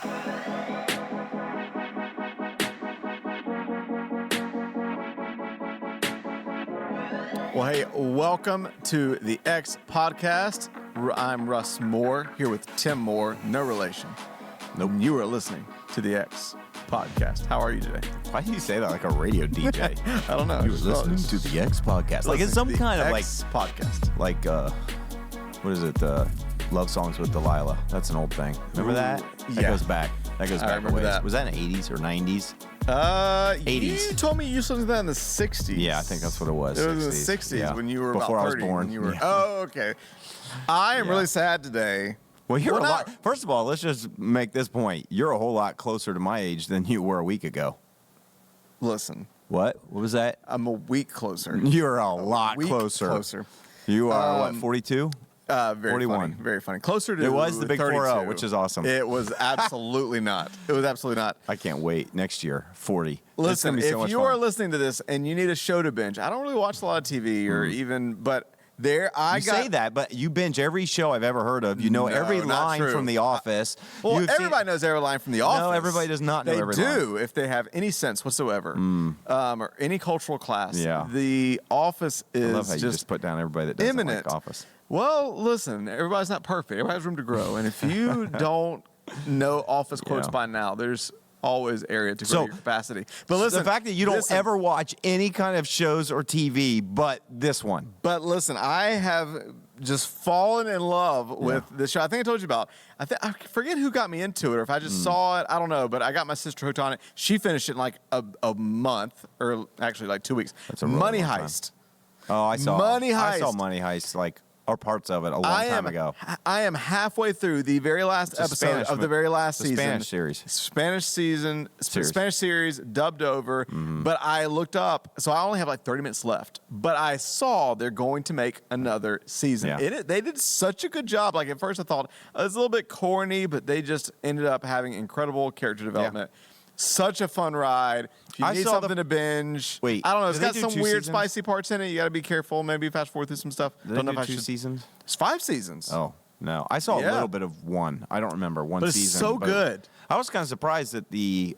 Well, hey, welcome to the X Podcast. I'm Russ Moore, here with Tim Moore, no relation. Nope. You are listening to the X Podcast. How are you today? Why do you say that like a radio DJ? I don't know. You're listening to the X Podcast. Like it's some kind of X podcast. Like, what is it? Love Songs with Delilah. That's an old thing. Remember that? Yeah. That goes back. That goes back. I remember that. Was that in the 80s or 90s? 80s. You told me you listened to that in the 60s. Yeah, I think that's what it was. It was in the 60s when you were before about 30. I was born. You were, Oh, okay. I am really sad today. Well, you're a lot. First of all, let's just make this point. You're a whole lot closer to my age than you were a week ago. Listen. What? What was that? I'm a week closer. You're a lot closer. You are, what, 42? Very 41. funny. Very funny. Closer to It was the big 32. 4-0, which is awesome. It was absolutely not. It was absolutely not. I can't wait. Next year, 40. Listen, it's gonna be so if much you fun. are listening to this and you need a show to binge, I don't really watch a lot of TV or even, but there You say that, but you binge every show I've ever heard of. You know every not line true. from The Office. Well, You've everybody seen- knows every line from The Office. No, everybody does not know they every do line. if they have any sense whatsoever, or any cultural class. Yeah. The Office is I love how you just put down everybody that doesn't imminent. like The Office. Well, listen, everybody's not perfect. Everybody has room to grow. And if you don't know Office quotes Yeah. by now, there's always area to grow your capacity. But listen, the fact that you don't ever watch any kind of shows or TV but this one. But listen, I have just fallen in love with this show. I think I told you about. I forget who got me into it, or if I just saw it. I don't know. But I got my sister hooked on it. She finished it in like a month, or actually like 2 weeks. That's a really Money long time. Heist. Oh, I saw Money I saw Heist. Money Heist, like, or parts of it a long time ago. I am halfway through the very last a episode Spanish of the very last the season. Spanish series. Spanish series, dubbed over. But I looked up, so I only have like 30 minutes left. But I saw they're going to make another season. Yeah. They did such a good job. Like at first I thought it was a little bit corny, but they just ended up having incredible character development. Such a fun ride. If you need something to binge. Wait, I don't know. It's did got they do some 2 weird seasons? spicy parts in it. You got to be careful. Maybe fast forward through some stuff. Don't know if I should. 2 seasons? It's 5 seasons. Oh, no. I saw a little bit of one. I don't remember one But season. it's so good. I was kind of surprised at the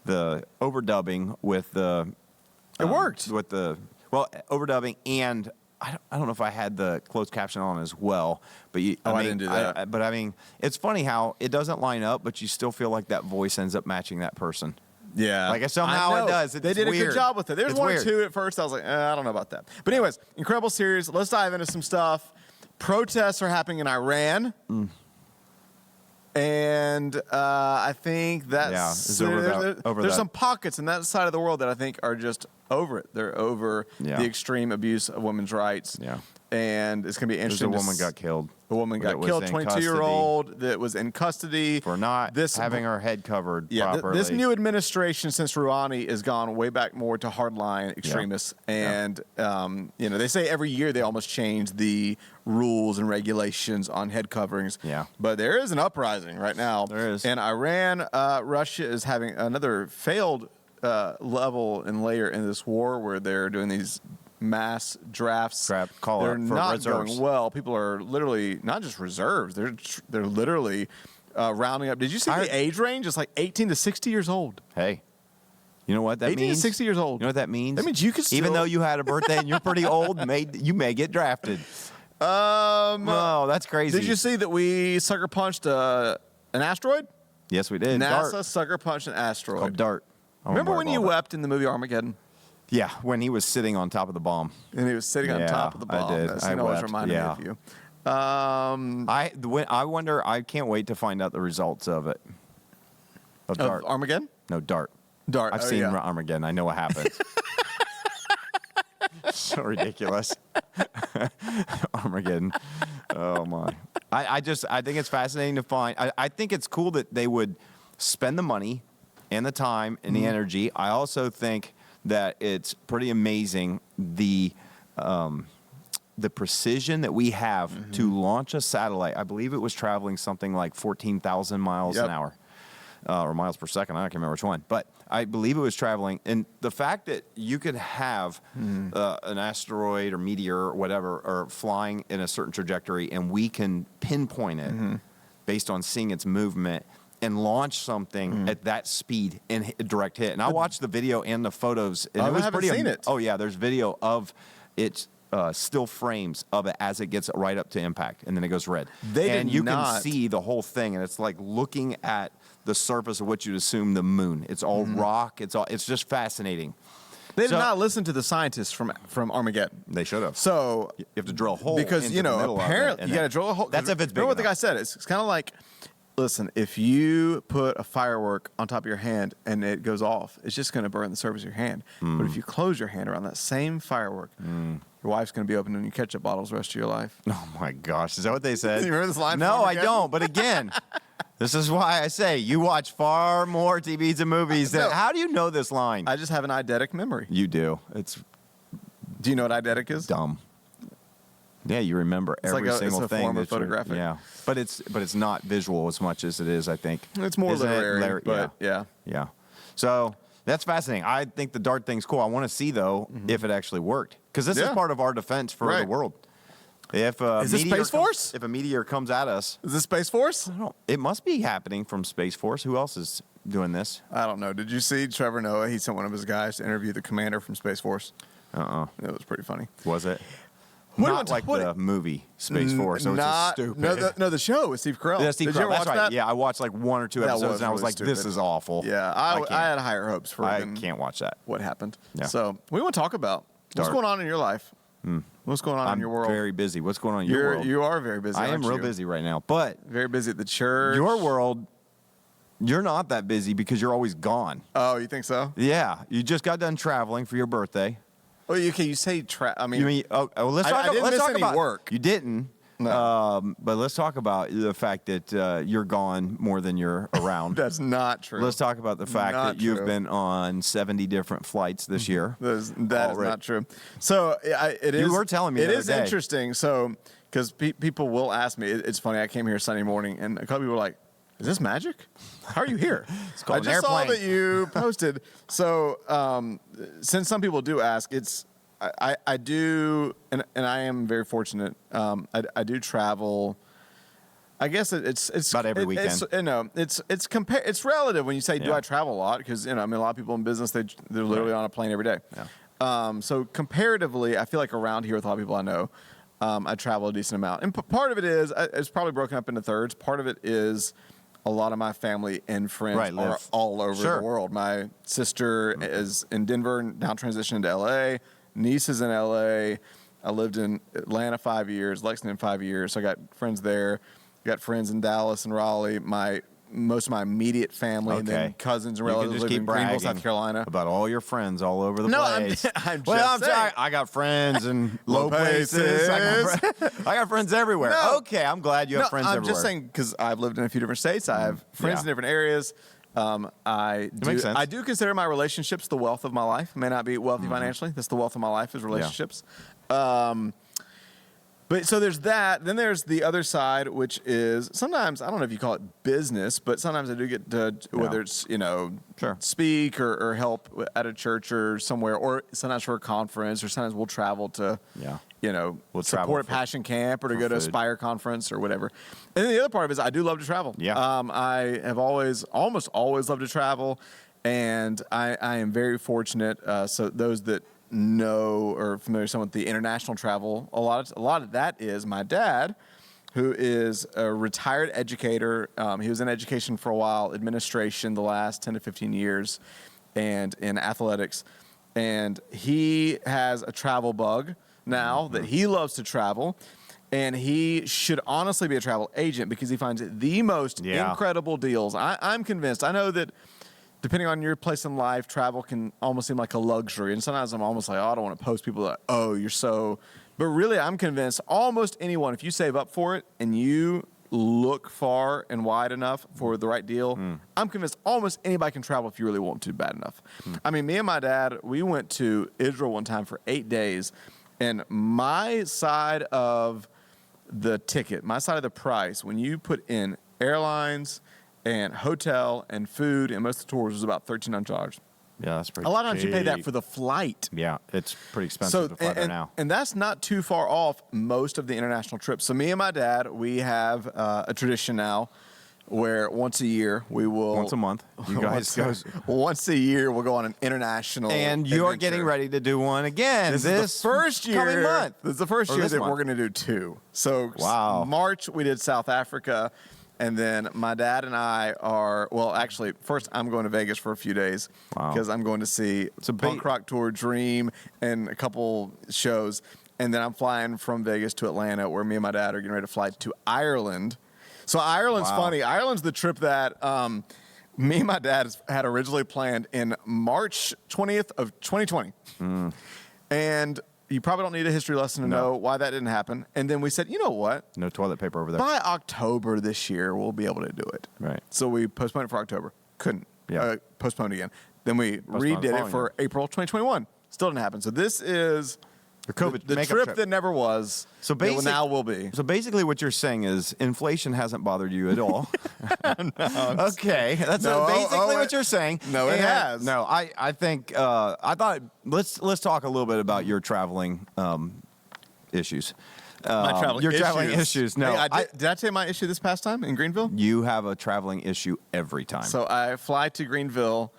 overdubbing with the... It worked. With the... Well, overdubbing and... I don't know if I had the closed caption on as well, but I didn't do that. But I mean, it's funny how it doesn't line up, but you still feel like that voice ends up matching that person. Yeah. Like somehow it does. They did a good job with it. There's It's one weird. or two at first. I was like, I don't know about that. But anyways, incredible series. Let's dive into some stuff. Protests are happening in Iran. And I think that's there's some pockets in that side of the world that I think are just over it. They're over the extreme abuse of women's rights. Yeah. And it's going to be interesting. A woman got killed. A woman got killed, 22-year-old that was in custody. For not having her head covered properly. This new administration since Rouhani has gone way back more to hardline extremists. And, they say every year they almost change the rules and regulations on head coverings. Yeah. But there is an uprising right now. There is. And Iran, Russia is having another failed level and layer in this war where they're doing these mass drafts. They're not reserves. going well. People are literally not just reserves. They're literally rounding up. Did you see the age range? It's like 18 to 60 years old. Hey, you know what that 18 means? to 60 years old. You know what that means? That means you could still... Even though you had a birthday and you're pretty old, you may get drafted. Oh, that's crazy. Did you see that we sucker punched an asteroid? Yes, we did. NASA sucker punched an asteroid. Called DART. Remember when you wept in the movie Armageddon? Yeah, when he was sitting on top of the bomb. And he was sitting on top of the bomb. I did. That I always reminded me of you. I wonder. I can't wait to find out the results of it. Of DART. Armageddon? No, DART. DART. I've seen Armageddon. I know what happens. So ridiculous. Armageddon. Oh my. I think it's fascinating to find. I think it's cool that they would spend the money and the time and the energy. I also think that it's pretty amazing the precision that we have to launch a satellite. I believe it was traveling something like 14,000 miles an hour. Or miles per second. I can't remember which one. But I believe it was traveling. And the fact that you could have an asteroid or meteor or whatever or flying in a certain trajectory and we can pinpoint it, based on seeing its movement and launch something at that speed and hit a direct hit. And I watched the video and the photos. And it was haven't pretty seen it. Oh, yeah. There's video of its still frames of it as it gets right up to impact, and then it goes red. You can see the whole thing, and it's like looking at the surface of what you'd assume the moon. It's all rock. It's just fascinating. They did not listen to the scientists from Armageddon. They should have. So you have to drill a hole because into the middle apparently of it, you got to drill a hole. That's if it's big remember what the enough. guy said. It's kind of like, listen, if you put a firework on top of your hand and it goes off, it's just going to burn the surface of your hand. But if you close your hand around that same firework, your wife's going to be opening your ketchup bottles the rest of your life. Oh my gosh, is that what they said? You remember this line? No, I don't. But again, this is why I say you watch far more TVs and movies. How do you know this line? I just have an eidetic memory. You do. It's Do you know what eidetic is? dumb. Yeah, you remember every single it's a thing. form of that you're- photographic. Yeah, but it's not visual as much as it is, I think. It's more Isn't it? literary, but yeah. Yeah. So that's fascinating. I think the dart thing's cool. I want to see, though, if it actually worked. Because this is Yeah. part of our defense for the Right. world. If a Is this meteor Space Force? If a meteor comes at us, Is this Space Force? it must be happening from Space Force. Who else is doing this? I don't know. Did you see Trevor Noah? He sent one of his guys to interview the commander from Space Force. It was pretty funny. Was it? What Not like the movie Space Force. So it's just stupid. No, the show with Steve Carell. Yeah, Steve Did you Carell. ever That's watch right. that? Yeah, I watched like one or two That episodes, was and I was really like, "This stupid. is awful." Yeah, I had higher hopes for I him. can't watch that. What happened? Yeah. So we want to talk about what's Dart. going on in your life. What's going on in I'm your world? very busy. What's going on in your world? You are very busy. I am aren't real you? busy right now, but Very busy at the church. your world, you're not that busy because you're always gone. Oh, you think so? Yeah, you just got done traveling for your birthday. Oh, okay. You say I mean, You mean? Well, let's I talk. didn't let's miss talk any about work. You didn't. No. But let's talk about the fact that you're gone more than you're around. that's not true. Let's talk about the fact Not that you've true. been on 70 different flights this year. That is Already. not true. So it is. You were telling me it the is other day. interesting. So because people will ask me, it's funny. I came here Sunday morning, and a couple people were like, "Is this magic? How are you here?" It's called I an just saw airplane. that you posted. So since some people do ask, I do, and I am very fortunate. I do travel. I guess it's About every weekend. It's relative when you say, do Yeah. I travel a lot? Because I mean, a lot of people in business they're literally on a plane every day. Yeah. So comparatively, I feel like around here with a lot of people I know, I travel a decent amount. And part of it is it's probably broken up into thirds. Part of it is a lot of my family and friends are live. all over Sure. the world. My sister is in Denver, now transitioned to LA. Niece is in LA. I lived in Atlanta 5 years, Lexington 5 years. So I got friends there. Got friends in Dallas and Raleigh. Most of my immediate family and then cousins and You can relatives just live keep in Greenville, bragging South Carolina. about all your friends all over the No, place. I'm well, just I'm saying. sorry. I got friends in Low low places. places. I got friends everywhere. No. Okay, I'm glad you have friends I'm everywhere. just saying because I've lived in a few different states. I have friends Yeah. in different areas. makes sense. I do consider my relationships the wealth of my life. I may not be wealthy financially. That's the wealth of my life is relationships. But so there's that. Then there's the other side, which is sometimes, I don't know if you call it business, but sometimes I do get to, whether it's, Sure. speak or help at a church or somewhere, or sometimes for a conference, or sometimes we'll travel to, We'll travel support for- Passion Camp or to go to food. Aspire Conference or whatever. And then the other part of it is I do love to travel. Yeah. I have almost always loved to travel, and I am very fortunate. So those that know or familiar with some with the international travel, a lot of that is my dad, who is a retired educator. He was in education for a while, administration the last 10 to 15 years, and in athletics. And he has a travel bug now that he loves to travel. And he should honestly be a travel agent because he finds the most incredible deals. I'm convinced. I know that depending on your place in life, travel can almost seem like a luxury. And sometimes I'm almost like, oh, I don't want to post people that, oh, you're so. But really, I'm convinced almost anyone, if you save up for it and you look far and wide enough for the right deal, I'm convinced almost anybody can travel if you really want to bad enough. I mean, me and my dad, we went to Israel one time for 8 days. And my side of the ticket, my side of the price, when you put in airlines and hotel and food and most of the tours, was about $1,300. Yeah, that's pretty A lot of times you pay that cheap. for the flight. Yeah, it's pretty expensive to fly there now. And that's not too far off most of the international trips. So me and my dad, we have a tradition now where once a year we will... Once a month, you guys go. Once a year we'll go on an international And you're adventure. getting ready to do one again This is the first year. coming month. This is the first Or year this that month. we're going to do 2. So Wow. March we did South Africa. And then my dad and I are, well, actually, first I'm going to Vegas for a few days Wow. because I'm going to see a Punk Rock Tour, Dream, and a couple shows. And then I'm flying from Vegas to Atlanta, where me and my dad are getting ready to fly to Ireland. So Ireland's Wow. funny. Ireland's the trip that me and my dad had originally planned in March 20th of 2020. And you probably don't need a history lesson to know why that didn't happen. And then we said, you know what? No toilet paper over there. By October this year, we'll be able to do it. Right. So we postponed it for October. Couldn't. Yeah. Postponed again. Then we redid it for April 2021. Still didn't happen. So this is The COVID the makeup trip that never was. So that now will be. So basically, what you're saying is inflation hasn't bothered you at all. Okay, that's basically what you're saying. No, it has. No, I think I thought let's talk a little bit about your traveling issues. My traveling your issues. traveling issues. No, Hey, did I tell you my issue this past time in Greenville? you have a traveling issue every time. So I fly to Greenville.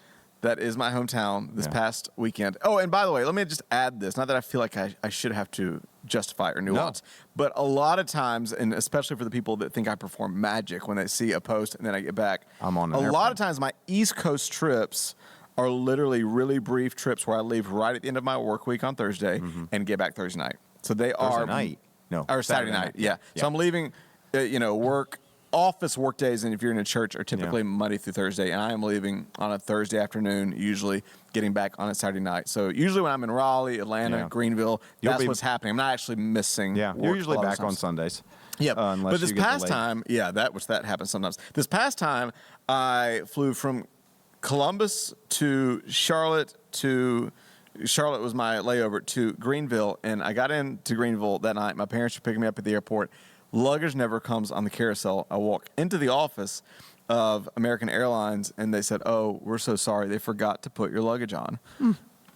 That is my hometown this past weekend. Oh, and by the way, let me just add this. Not that I feel like I should have to justify or nuance, but a lot of times, and especially for the people that think I perform magic when they see a post and then I get back, I'm on an a lot airplane. of times my East Coast trips are literally really brief trips where I leave right at the end of my work week on Thursday and get back Thursday night. So they are night? No, or Saturday night. Yeah. So I'm leaving, work. Office work days, and if you're in a church, are typically Monday through Thursday, and I am leaving on a Thursday afternoon, usually getting back on a Saturday night. So usually when I'm in Raleigh, Atlanta, Greenville, that's what's happening. I'm not actually missing. yeah, work you're usually a lot of back on times. Sundays. Yep. Unless But this you get past delayed. time, that happens sometimes. This past time, I flew from Columbus to Charlotte was my layover to Greenville, and I got into Greenville that night. My parents were picking me up at the airport. Luggage never comes on the carousel. I walk into the office of American Airlines, and they said, "Oh, we're so sorry. They forgot to put your luggage on."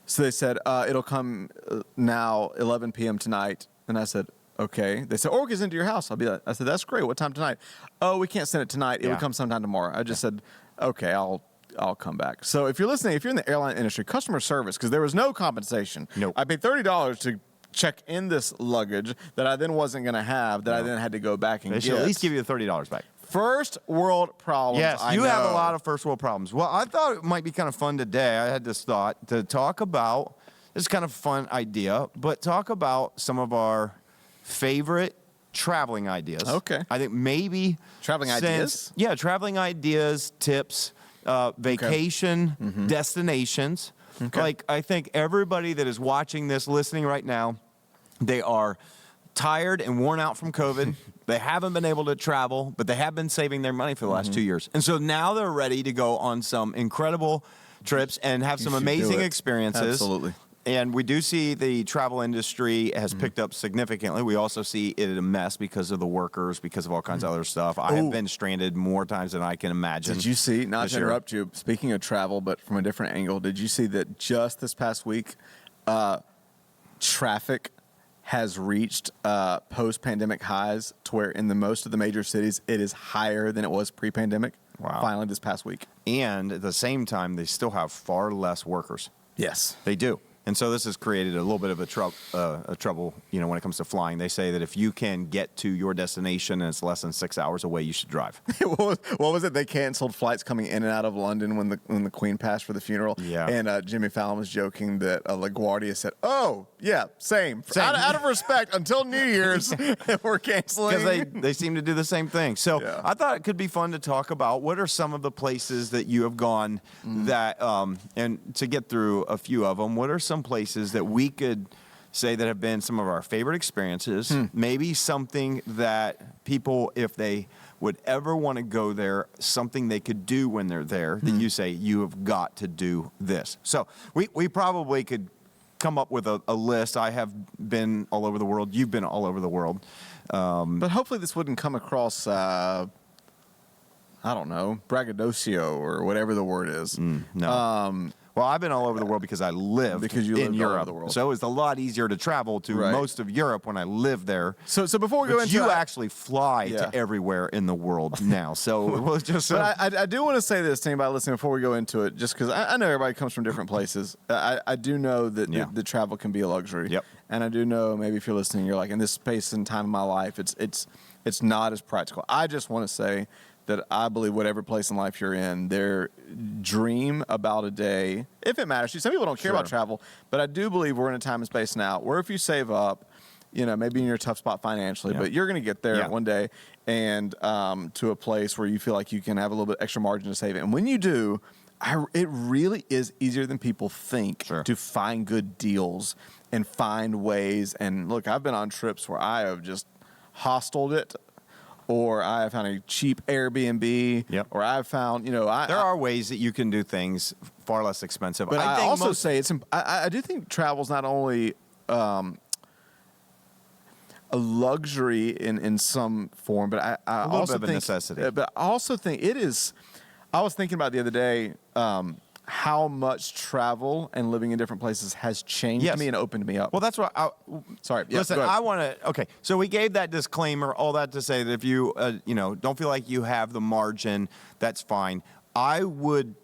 So they said, "It'll come now, 11 p.m. tonight." And I said, "Okay." They said, "Or it gets into your house." I said, "That's great. What time tonight?" "Oh, we can't send it tonight. It will come sometime tomorrow." I just said, "Okay, I'll come back." So if you're listening, if you're in the airline industry, customer service, because there was no compensation. Nope. I paid $30 to check in this luggage that I then wasn't going to have, that I then had to go back and They get. should at least give you the $30 back. First world problems. Yes, I you have a know. lot of first world problems. Well, I thought it might be kind of fun today. I had this thought to talk about, this is kind of a fun idea, but talk about some of our favorite traveling ideas. Okay. I think maybe Traveling ideas? Yeah, traveling ideas, tips, vacation destinations. Okay. Like, I think everybody that is watching this, listening right now, they are tired and worn out from COVID. They haven't been able to travel, but they have been saving their money for the last 2 years. And so now they're ready to go on some incredible trips and have some should do amazing it. experiences. Absolutely. And we do see the travel industry has picked up significantly. We also see it a mess because of the workers, because of all kinds of other stuff. I have been stranded more times than I can imagine. Did you see, not this to year. interrupt you, speaking of travel, but from a different angle, did you see that just this past week, traffic has reached post-pandemic highs to where in most of the major cities, it is higher than it was pre-pandemic? Wow. Finally, this past week. And at the same time, they still have far less workers. Yes. They do. And so this has created a little bit of a trouble, when it comes to flying. They say that if you can get to your destination and it's less than 6 hours away, you should drive. What was it? They canceled flights coming in and out of London when the Queen passed for the funeral. Yeah. And Jimmy Fallon was joking that LaGuardia said, "Oh, yeah, same. Out of respect, until New Year's, we're canceling." Because they seem to do the same thing. So Yeah. I thought it could be fun to talk about what are some of the places that you have gone that, and to get through a few of them, what are some places that we could say that have been some of our favorite experiences, maybe something that people, if they would ever want to go there, something they could do when they're there, that you say, you have got to do this. So we probably could come up with a list. I have been all over the world. You've been all over the world. But hopefully this wouldn't come across, I don't know, braggadocio or whatever the word is. No. Well, I've been all over the world because I lived Because you in lived all over Europe. the world. So it's a lot easier to travel to most of Europe when I lived there. So before we go into you actually fly to everywhere in the world now. So we'll just. But I do want to say this to anybody listening before we go into it, just because I know everybody comes from different places. I do know that the travel can be a luxury. Yep. And I do know maybe if you're listening, you're like, in this space and time of my life, it's not as practical. I just want to say that I believe whatever place in life you're in, their dream about a day, if it matters to you. Some people don't care about travel, but I do believe we're in a time and space now where if you save up, maybe in your tough spot financially, but you're going to get there one day and to a place where you feel like you can have a little bit extra margin to save it. And when you do, it really is easier than people think to find good deals and find ways. And look, I've been on trips where I have just hosteled it, or I have found a cheap Airbnb, or I've found, there are ways that you can do things far less expensive. But I also say I do think travel's not only a luxury in some form, but I also think a necessity. But I also think it is. I was thinking about the other day how much travel and living in different places has changed me and opened me up. Well, that's what sorry. Listen, I want to. Okay, so we gave that disclaimer, all that to say that if you don't feel like you have the margin, that's fine. I would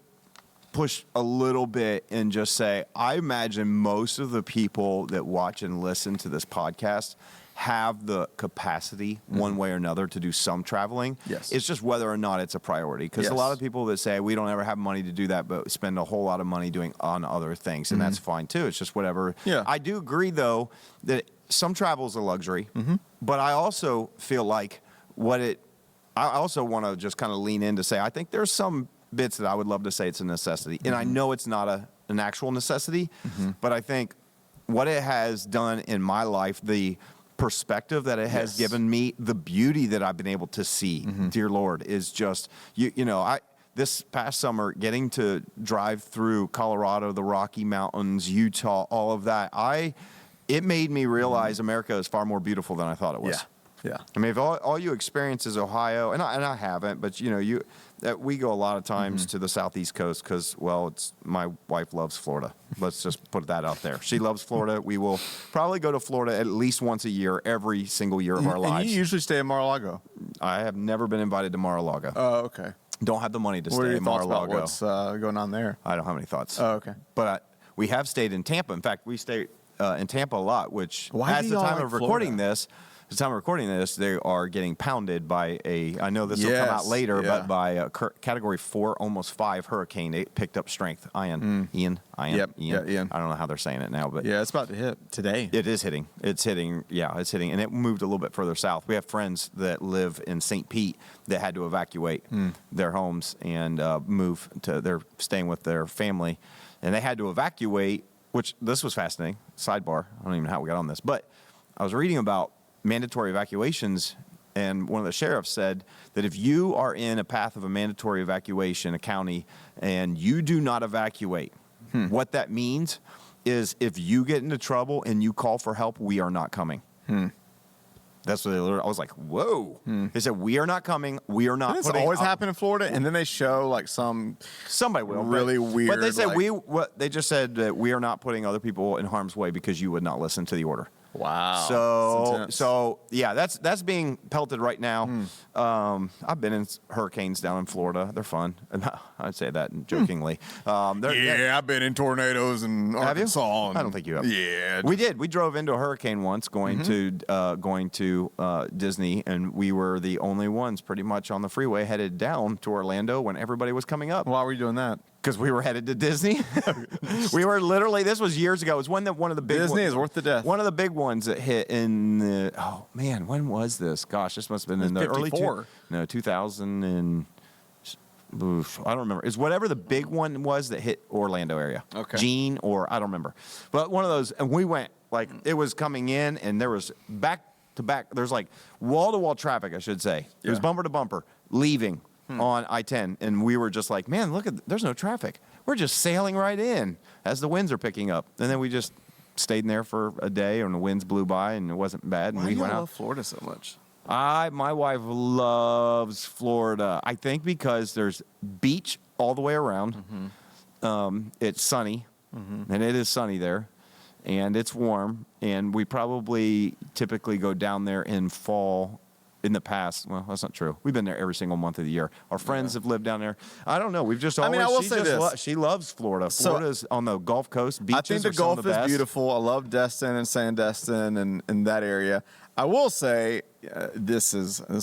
push a little bit and just say I imagine most of the people that watch and listen to this podcast have the capacity one way or another to do some traveling. Yes. It's just whether or not it's a priority. Because a lot of people that say we don't ever have money to do that, but spend a whole lot of money doing on other things. And that's fine too. It's just whatever. Yeah. I do agree though that some travel is a luxury, but I also feel like I also want to just kind of lean in to say, I think there's some bits that I would love to say it's a necessity. And I know it's not an actual necessity, but I think what it has done in my life, the perspective that it has given me, the beauty that I've been able to see, dear Lord, is just, this past summer, getting to drive through Colorado, the Rocky Mountains, Utah, all of that, it made me realize America is far more beautiful than I thought it was. Yeah. I mean, if all you experience is Ohio, and I haven't, but we go a lot of times to the southeast coast because, my wife loves Florida. Let's just put that out there. She loves Florida. We will probably go to Florida at least once a year, every single year of our lives. And you usually stay in Mar-a-Lago. I have never been invited to Mar-a-Lago. Oh, okay. Don't have the money to What are stay your in thoughts Mar-a-Lago. about what's going on there? I don't have any thoughts. Oh, okay. But we have stayed in Tampa. In fact, we stay in Tampa a lot, which at the time of recording this, they are getting pounded by I know this will come out later, but by a Category 4, almost 5 hurricane. It picked up strength. Ian. Yep. Ian. Yeah, Ian. I don't know how they're saying it now, but it's about to hit today. It is hitting. It's hitting. Yeah, it's hitting. And it moved a little bit further south. We have friends that live in St. Pete that had to evacuate their homes and they're staying with their family. And they had to evacuate, which this was fascinating. Sidebar. I don't even know how we got on this. But I was reading about mandatory evacuations, and one of the sheriffs said that if you are in a path of a mandatory evacuation, a county, and you do not evacuate, what that means is if you get into trouble and you call for help, we are not coming. That's what they learned. I was like, whoa. They said, we are not coming. We are not. Doesn't this always happen in Florida? And then they show like somebody will really weird. But they said they just said that we are not putting other people in harm's way because you would not listen to the order. Wow. So yeah, that's being pelted right now. I've been in hurricanes down in Florida. They're fun. I'd say that jokingly. I've been in tornadoes in Arkansas. I don't think you have. Yeah. We did. We drove into a hurricane once going to Disney, and we were the only ones pretty much on the freeway headed down to Orlando when everybody was coming up. Why were you doing that? Because we were headed to Disney. We were literally, this was years ago. It was one of the big Disney is worth the death. One of the big ones that hit in when was this? Gosh, this must have been in the early 2000 and I don't remember. It's whatever the big one was that hit Orlando area. Okay. Gene or I don't remember. But one of those, and we went it was coming in and there was back to back. There's like wall to wall traffic, I should say. It was bumper to bumper leaving on I-10, and we were just like, man, look there's no traffic. We're just sailing right in as the winds are picking up. And then we just stayed in there for a day, and the winds blew by, and it wasn't bad. And Why we do went you out. love Florida so much? My wife loves Florida. I think because there's beach all the way around. it's sunny, and it is sunny there, and it's warm, and we probably typically go down there in fall. In the past, well, that's not true. We've been there every single month of the year. Our friends have lived down there. I don't know. We've just always. I will say this. She loves Florida. Florida's on the Gulf Coast. Beaches I think the are some of Gulf the is best. beautiful. I love Destin and Sandestin and that area. I will say this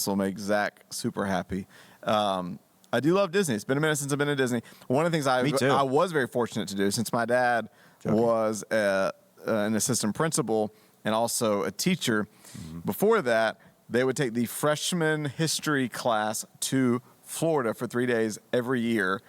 will make Zach super happy. I do love Disney. It's been a minute since I've been to Disney. One of the things Me too. I was very fortunate to do, since my dad was an assistant principal and also a teacher. Before that, they would take the freshman history class to Florida for 3 days every year.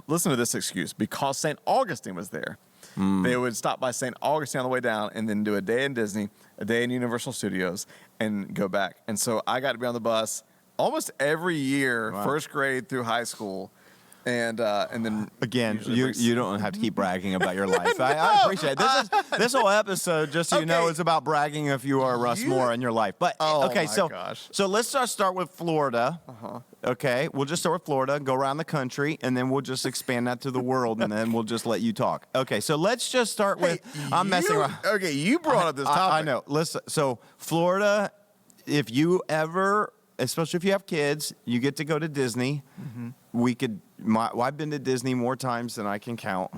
Listen to this excuse. Because St. Augustine was there. They would stop by St. Augustine on the way down and then do a day in Disney, a day in Universal Studios, and go back. And so I got to be on the bus almost every year, first grade through high school. And then again, you don't have to keep bragging about your life. I appreciate it. This whole episode, just so you know, is about bragging if you are Russ Moore in your life. But okay, so let's start with Florida. Okay, we'll just start with Florida, go around the country, and then we'll just expand that to the world, and then we'll just let you talk. Okay, so let's just start with. I'm messing around. Okay, you brought up this topic. I know. Listen, so Florida, if you ever, especially if you have kids, you get to go to Disney. We could. I've been to Disney more times than I can count.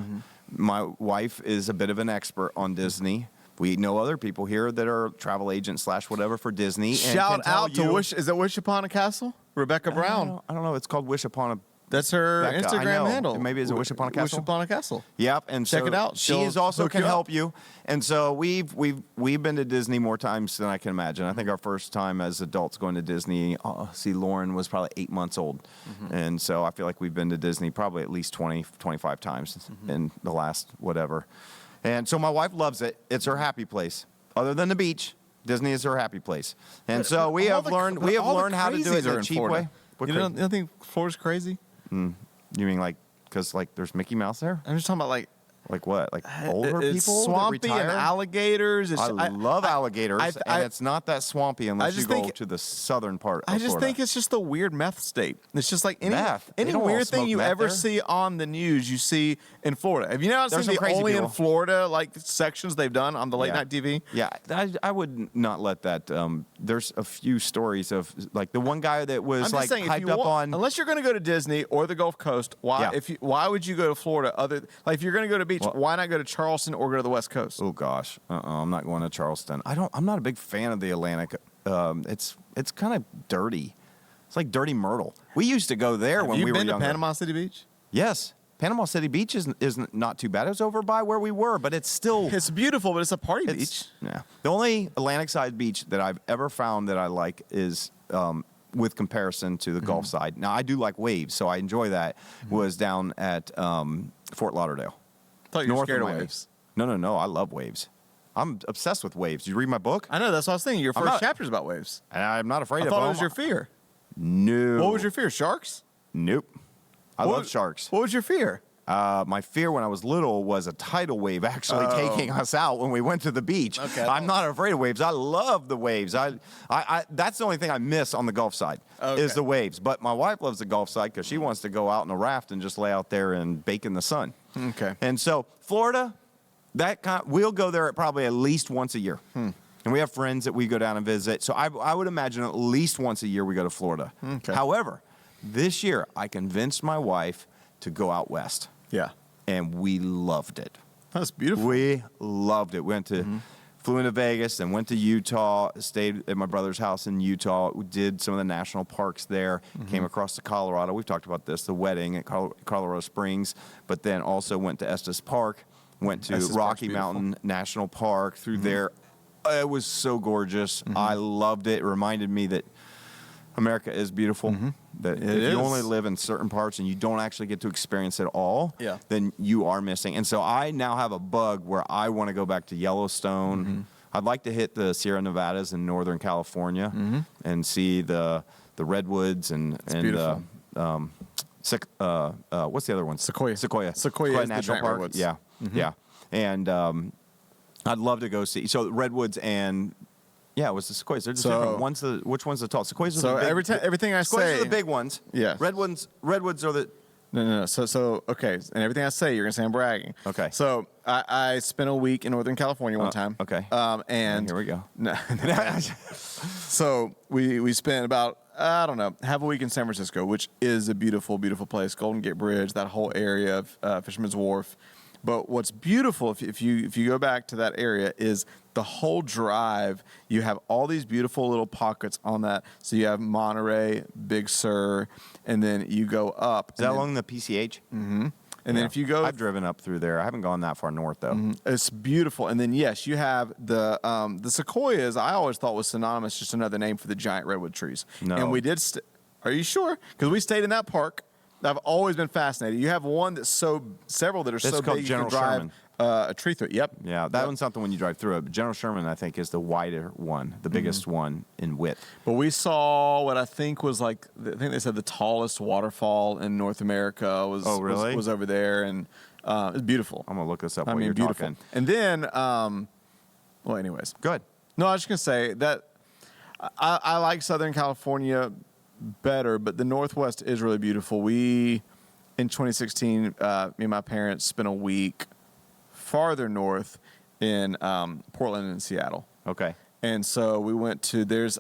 My wife is a bit of an expert on Disney. We know other people here that are travel agents / whatever for Disney. Shout out to is it Wish Upon a Castle? Rebecca Brown. I don't know. It's called Wish Upon a. That's her Instagram handle. Maybe it's a Wish Upon a Castle. Wish Upon a Castle. Yep, and check it out. She is also can help you. And so we've been to Disney more times than I can imagine. I think our first time as adults going to Disney, Lauren was probably 8 months old, and so I feel like we've been to Disney probably at least 20, 25 times in the last whatever. And so my wife loves it. It's her happy place. Other than the beach, Disney is her happy place. And so we have learned how to do it in a cheap way. You don't think Florida's crazy? You mean like because like there's Mickey Mouse there? I'm just talking about like what? Like older it's people swampy that retire? and alligators. I love alligators, and it's not that swampy unless you go to the southern part of Florida. Think it's just the weird meth state. It's just like any don't all weird thing smoke you meth ever there. see on the news, you see in Florida. Have you not There's seen some the crazy only people. in Florida like sections they've done on the late night TV? Yeah, I would not let that. There's a few stories of like the one guy that was like hyped up on. Unless you're going to go to Disney or the Gulf Coast, why would you go to Florida? If you're going to go to the beach, why not go to Charleston or go to the West Coast? Oh gosh, I'm not going to Charleston. I'm not a big fan of the Atlantic. It's kind of dirty. It's like dirty Myrtle. We used to go there when we were younger. Have you been to Panama City Beach? Yes. Panama City Beach is not too bad. It was over by where we were, but it's still... It's beautiful, but it's a party beach. Yeah. The only Atlantic side beach that I've ever found that I like is, with comparison to the Gulf side. Now, I do like waves, so I enjoy that, was down at Fort Lauderdale. I thought you were scared of waves. No. I love waves. I'm obsessed with waves. Did you read my book? I know. That's what I was thinking. Your first chapter's about waves. And I'm not afraid of them. I thought it was your fear. No. What was your fear? Sharks? Nope. I love sharks. What was your fear? My fear when I was little was a tidal wave actually taking us out when we went to the beach. Okay. I'm not afraid of waves. I love the waves. I that's the only thing I miss on the Gulf side is the waves. But my wife loves the Gulf side because she wants to go out in a raft and just lay out there and bake in the sun. Okay. And so Florida, we'll go there probably at least once a year. And we have friends that we go down and visit. So I would imagine at least once a year we go to Florida. Okay. However, this year I convinced my wife to go out west. Yeah. And we loved it. That's beautiful. We loved it. We flew into Vegas, then went to Utah, stayed at my brother's house in Utah. We did some of the national parks there, came across to Colorado. We've talked about this, the wedding at Colorado Springs, but then also went to Estes Park, went to Rocky Mountain National Park through there. It was so gorgeous. I loved it. It reminded me that America is beautiful. That if you only live in certain parts and you don't actually get to experience it all, then you are missing. And so I now have a bug where I want to go back to Yellowstone. I'd like to hit the Sierra Nevadas in Northern California and see the redwoods and what's the other one? Sequoia National Park. Redwoods. Yeah, yeah. And I'd love to go see. So redwoods and yeah, it was the sequoias. They're just different. Which one's the tall? Sequoias are the big. Everything I sequoias say. are the big ones. Yeah. Redwoods are the. No. So okay, and everything I say, you're gonna say I'm bragging. Okay. So I spent a week in Northern California one time. Okay. And here we go. No. So we spent about, I don't know, half a week in San Francisco, which is a beautiful, beautiful place. Golden Gate Bridge, that whole area of Fisherman's Wharf. But what's beautiful, if you go back to that area, is the whole drive. You have all these beautiful little pockets on that. So you have Monterey, Big Sur, and then you go up. Is that along the PCH? Mm-hmm. And then if you go, I've driven up through there. I haven't gone that far north though. it's beautiful. And then yes, you have the sequoias. I always thought was synonymous, just another name for the giant redwood trees. No. And we did. Are you sure? Because we stayed in that park. I've always been fascinated. You have one that's several that are so called big you General can drive Sherman. A tree through it. Yep. Yeah, that one's something when you drive through it. General Sherman, I think, is the wider one, the biggest one in width. But we saw what I think was I think they said the tallest waterfall in North America was was over there, and it's beautiful. I'm gonna look this up. I while mean, you're beautiful. talking. And then, well, anyways, Good. no, I was just gonna say that I like Southern California better, but the Northwest is really beautiful. We in 2016, me and my parents spent a week farther north in Portland and Seattle. Okay. And so we went to there's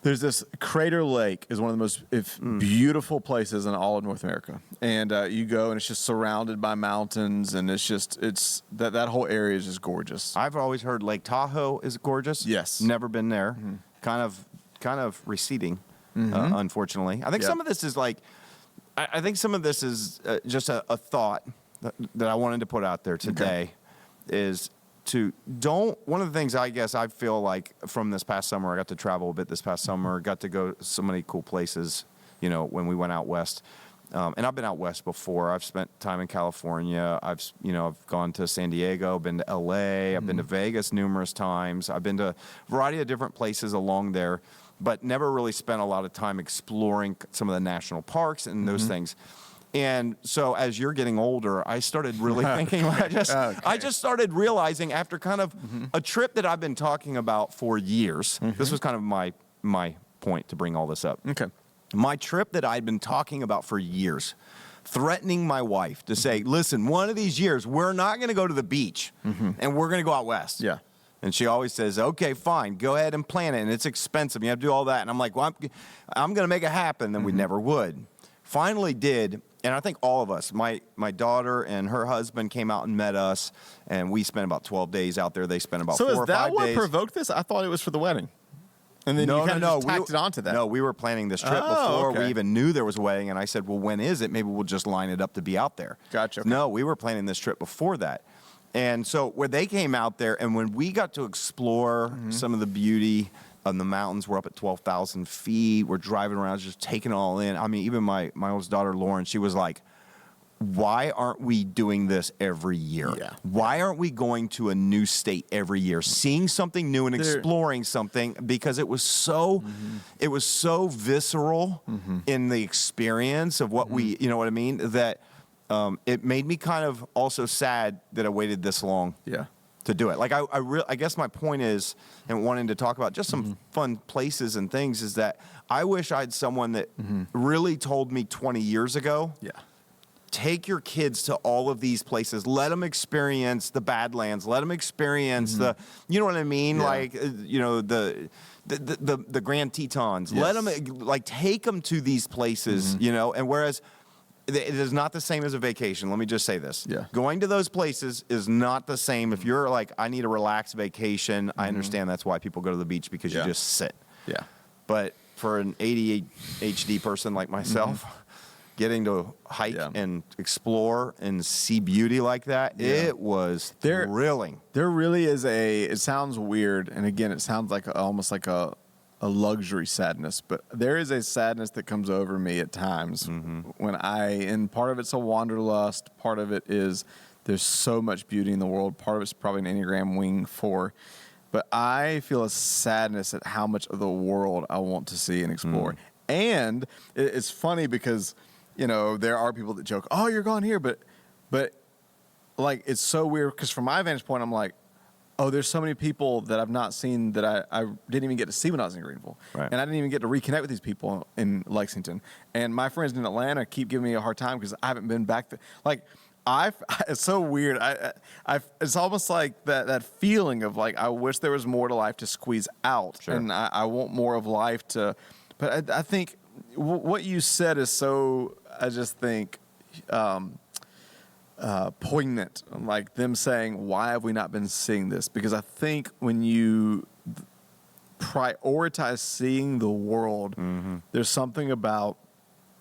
this Crater Lake is one of the most beautiful places in all of North America. And you go and it's just surrounded by mountains, and it's that whole area is just gorgeous. I've always heard Lake Tahoe is gorgeous. Yes. Never been there. Kind of receding, unfortunately. I think some of this is I think some of this is just a thought that I wanted to put out there today is one of the things I guess I feel like from this past summer, I got to travel a bit this past summer, got to go so many cool places, when we went out west. And I've been out west before. I've spent time in California. I've gone to San Diego, been to LA, I've been to Vegas numerous times. I've been to a variety of different places along there, but never really spent a lot of time exploring some of the national parks and those things. And so as you're getting older, I started really thinking, I just started realizing after kind of a trip that I've been talking about for years, this was kind of my point to bring all this up. Okay. My trip that I'd been talking about for years, threatening my wife to say, listen, one of these years, we're not going to go to the beach and we're going to go out west. Yeah. And she always says, okay, fine, go ahead and plan it. And it's expensive. You have to do all that. And I'm like, well, I'm going to make it happen. Then we never would. Finally did. And I think all of us, my daughter and her husband came out and met us. And we spent about 12 days out there. They spent about 4 or 5 days. So is that what provoked this? I thought it was for the wedding. And then you kind of just tacked it onto that. No, we were planning this trip before we even knew there was a wedding. And I said, well, when is it? Maybe we'll just line it up to be out there. Gotcha. Okay. No, we were planning this trip before that. And so where they came out there, and when we got to explore some of the beauty of the mountains, we're up at 12,000 feet. We're driving around, just taking it all in. I mean, even my oldest daughter, Lauren, she was like, why aren't we doing this every year? Yeah. Why aren't we going to a new state every year, seeing something new and exploring something? Because it was so visceral in the experience of what we, you know what I mean? That it made me kind of also sad that I waited this long. Yeah. To do it. Like I guess my point is, and wanting to talk about just some fun places and things, is that I wish I had someone that really told me 20 years ago. Yeah. Take your kids to all of these places. Let them experience the Badlands. Let them experience the, you know what I mean? Yeah. Like, the Grand Tetons. Yes. Let them, take them to these places, and whereas it is not the same as a vacation. Let me just say this. Yeah. Going to those places is not the same. If you're like, I need a relaxed vacation, I understand that's why people go to the beach, because you just sit. Yeah. But for an ADHD person like myself, getting to hike and explore and see beauty like that, it was thrilling. There really is it sounds weird, and again, it sounds like almost like a luxury sadness, but there is a sadness that comes over me at times when and part of it's a wanderlust, part of it is there's so much beauty in the world, part of it's probably an Enneagram wing 4, but I feel a sadness at how much of the world I want to see and explore. And it's funny because, there are people that joke, oh, you're going here, but like, it's so weird because from my vantage point, I'm like, oh, there's so many people that I've not seen that I didn't even get to see when I was in Greenville. Right. And I didn't even get to reconnect with these people in Lexington. And my friends in Atlanta keep giving me a hard time because I haven't been back there. Like, it's so weird. It's almost like that feeling of like, I wish there was more to life to squeeze out. Sure. And I want more of life to, but I think what you said is so, I just think, poignant, like them saying, why have we not been seeing this? Because I think when you prioritize seeing the world, there's something about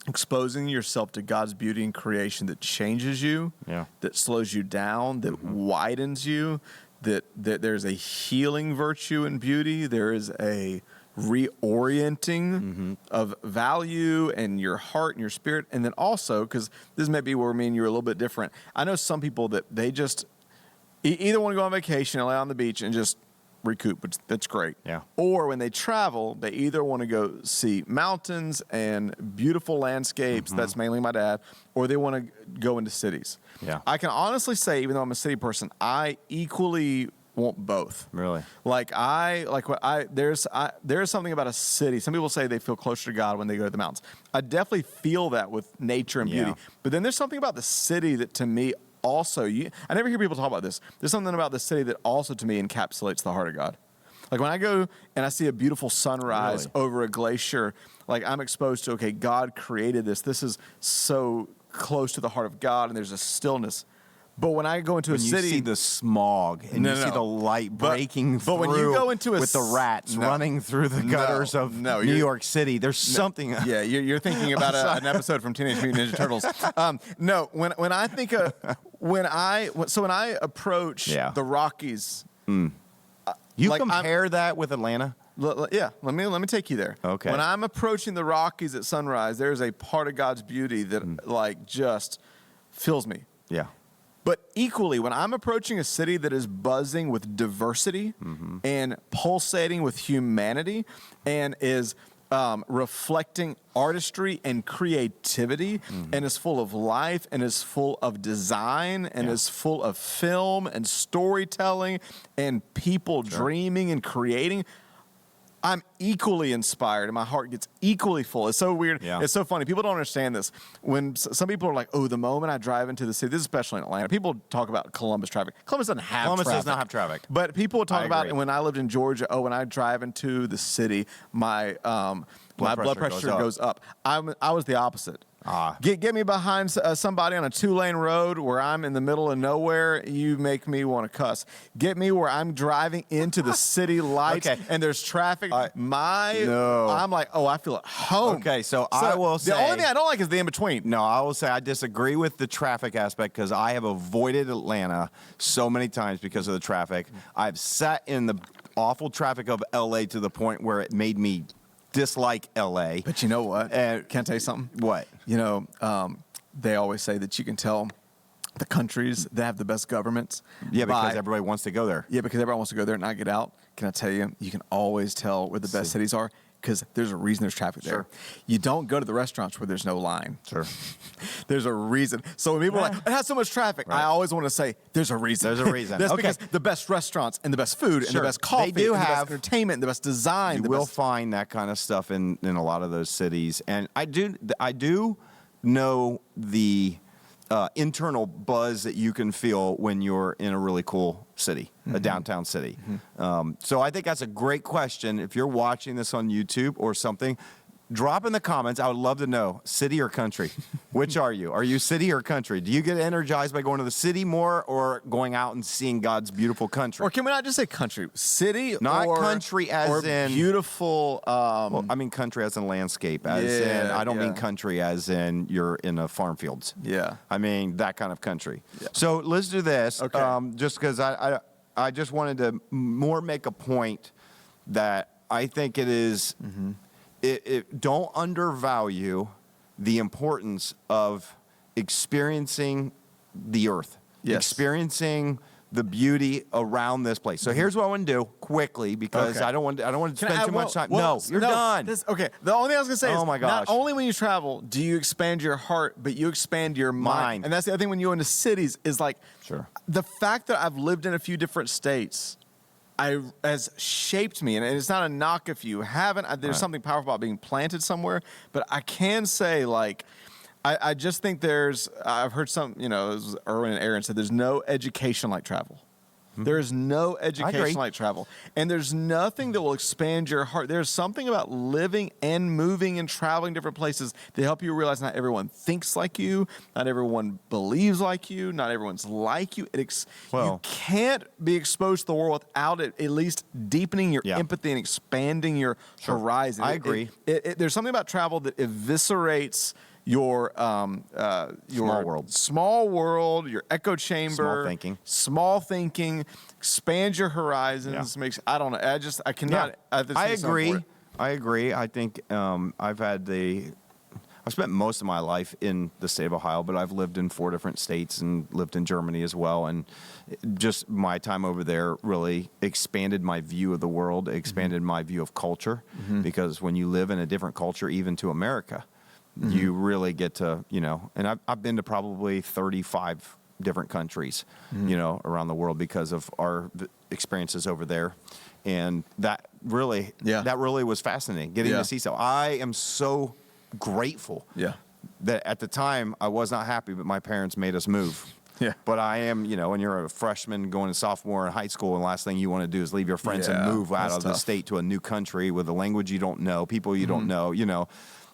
exposing yourself to God's beauty and creation that changes you, that slows you down, that widens you, that there's a healing virtue in beauty. There is a reorienting of value and your heart and your spirit. And then also, because this may be where me and you are a little bit different, I know some people that they just either want to go on vacation and lay on the beach and just recoup, which that's great. Yeah. Or when they travel, they either want to go see mountains and beautiful landscapes, that's mainly my dad, or they want to go into cities. Yeah. I can honestly say, even though I'm a city person, I equally want both. Really? There's something about a city. Some people say they feel closer to God when they go to the mountains. I definitely feel that with nature and beauty. But then there's something about the city that to me also, I never hear people talk about this. There's something about the city that also to me encapsulates the heart of God. Like when I go and I see a beautiful sunrise over a glacier, like I'm exposed to, okay, God created this. This is so close to the heart of God, and there's a stillness. But when I go into a city, you see the smog and you see the light breaking through, when you go into with the rats running through the gutters of New York City, there's something. Yeah, you're thinking about an episode from Teenage Mutant Ninja Turtles. When I think of when I approach the Rockies, you compare that with Atlanta. Yeah, let me take you there. Okay. When I'm approaching the Rockies at sunrise, there's a part of God's beauty that like just fills me. Yeah. But equally, when I'm approaching a city that is buzzing with diversity and pulsating with humanity and is reflecting artistry and creativity and is full of life and is full of design and is full of film and storytelling and people dreaming and creating, I'm equally inspired and my heart gets equally full. It's so weird. Yeah. It's so funny. People don't understand this. When some people are like, oh, the moment I drive into the city, this is especially in Atlanta, people talk about Columbus traffic. Columbus doesn't have traffic. Columbus does not have traffic. But people would talk about, and when I lived in Georgia, when I drive into the city, my blood pressure goes up. I was the opposite. Get me behind somebody on a 2-lane road where I'm in the middle of nowhere, you make me want to cuss. Get me where I'm driving into the city lights and there's traffic. I'm like, oh, I feel at home. Okay, so I will say. The only thing I don't like is the in-between. No, I will say I disagree with the traffic aspect because I have avoided Atlanta so many times because of the traffic. I've sat in the awful traffic of L.A. to the point where it made me dislike L.A. But you know what? Can I tell you something? What? You know, they always say that you can tell the countries that have the best governments. Yeah, because everybody wants to go there. Yeah, because everyone wants to go there and not get out. Can I tell you, you can always tell where the best cities are because there's a reason there's traffic there. You don't go to the restaurants where there's no line. Sure. There's a reason. So when people are like, it has so much traffic, I always want to say, there's a reason. There's a reason. That's because the best restaurants and the best food and the best coffee they do and have, the best entertainment, the best design. You will find that kind of stuff in a lot of those cities. And I do know the internal buzz that you can feel when you're in a really cool city, a downtown city. So I think that's a great question. If you're watching this on YouTube or something, drop in the comments. I would love to know, city or country? Which are you? Are you city or country? Do you get energized by going to the city more or going out and seeing God's beautiful country? Or can we not just say country? City not or country as in beautiful. Well, I mean country as in landscape. As in, I don't mean country as in you're in a farm fields. Yeah. I mean that kind of country. Yeah. So let's do this. Okay. Just because I just wanted to more make a point that I think it is. Don't undervalue the importance of experiencing the earth, experiencing the beauty around this place. So here's what I want to do quickly because I don't want to spend too much time. You're done. The only thing I was gonna say is, oh my gosh, not only when you travel do you expand your heart, but you expand your mind. And that's the other thing when you go into cities is like the fact that I've lived in a few different states has shaped me, and it's not a knock if you haven't. There's something powerful about being planted somewhere, but I can say, like, I just think I've heard some, it was Erwin and Aaron said, there's no education like travel. There is no education like travel. And there's nothing that will expand your heart. There's something about living and moving and traveling different places that help you realize not everyone thinks like you, not everyone believes like you, not everyone's like you. You can't be exposed to the world without it at least deepening your empathy and expanding your horizon. I agree. There's something about travel that eviscerates your small world, your echo chamber, small thinking, expands your horizons. Makes I cannot. I agree. I think I've spent most of my life in the state of Ohio, but I've lived in 4 different states and lived in Germany as well. And just my time over there really expanded my view of the world, expanded my view of culture, because when you live in a different culture, even to America, you really get to, and I've been to probably 35 different countries, around the world because of our experiences over there. And that really was fascinating, getting to see so. I am so grateful that at the time I was not happy, but my parents made us move. Yeah. But I am, when you're a freshman going to sophomore in high school, and the last thing you want to do is leave your friends and move out of the state to a new country with a language you don't know, people you don't know,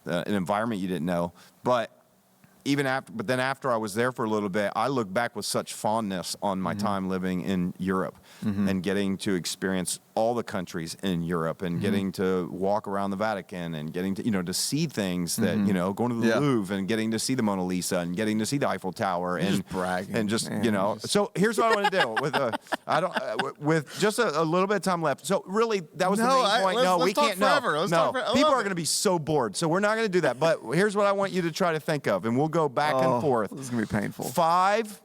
an environment you didn't know. But then after I was there for a little bit, I look back with such fondness on my time living in Europe and getting to experience all the countries in Europe and getting to walk around the Vatican and getting to, to see things that, going to the Louvre and getting to see the Mona Lisa and getting to see the Eiffel Tower and just bragging and just, so here's what I want to do with just a little bit of time left. So really that was the main point. We can't. People are going to be so bored. So we're not going to do that. But here's what I want you to try to think of, and we'll go back and forth. This is going to be painful. 5,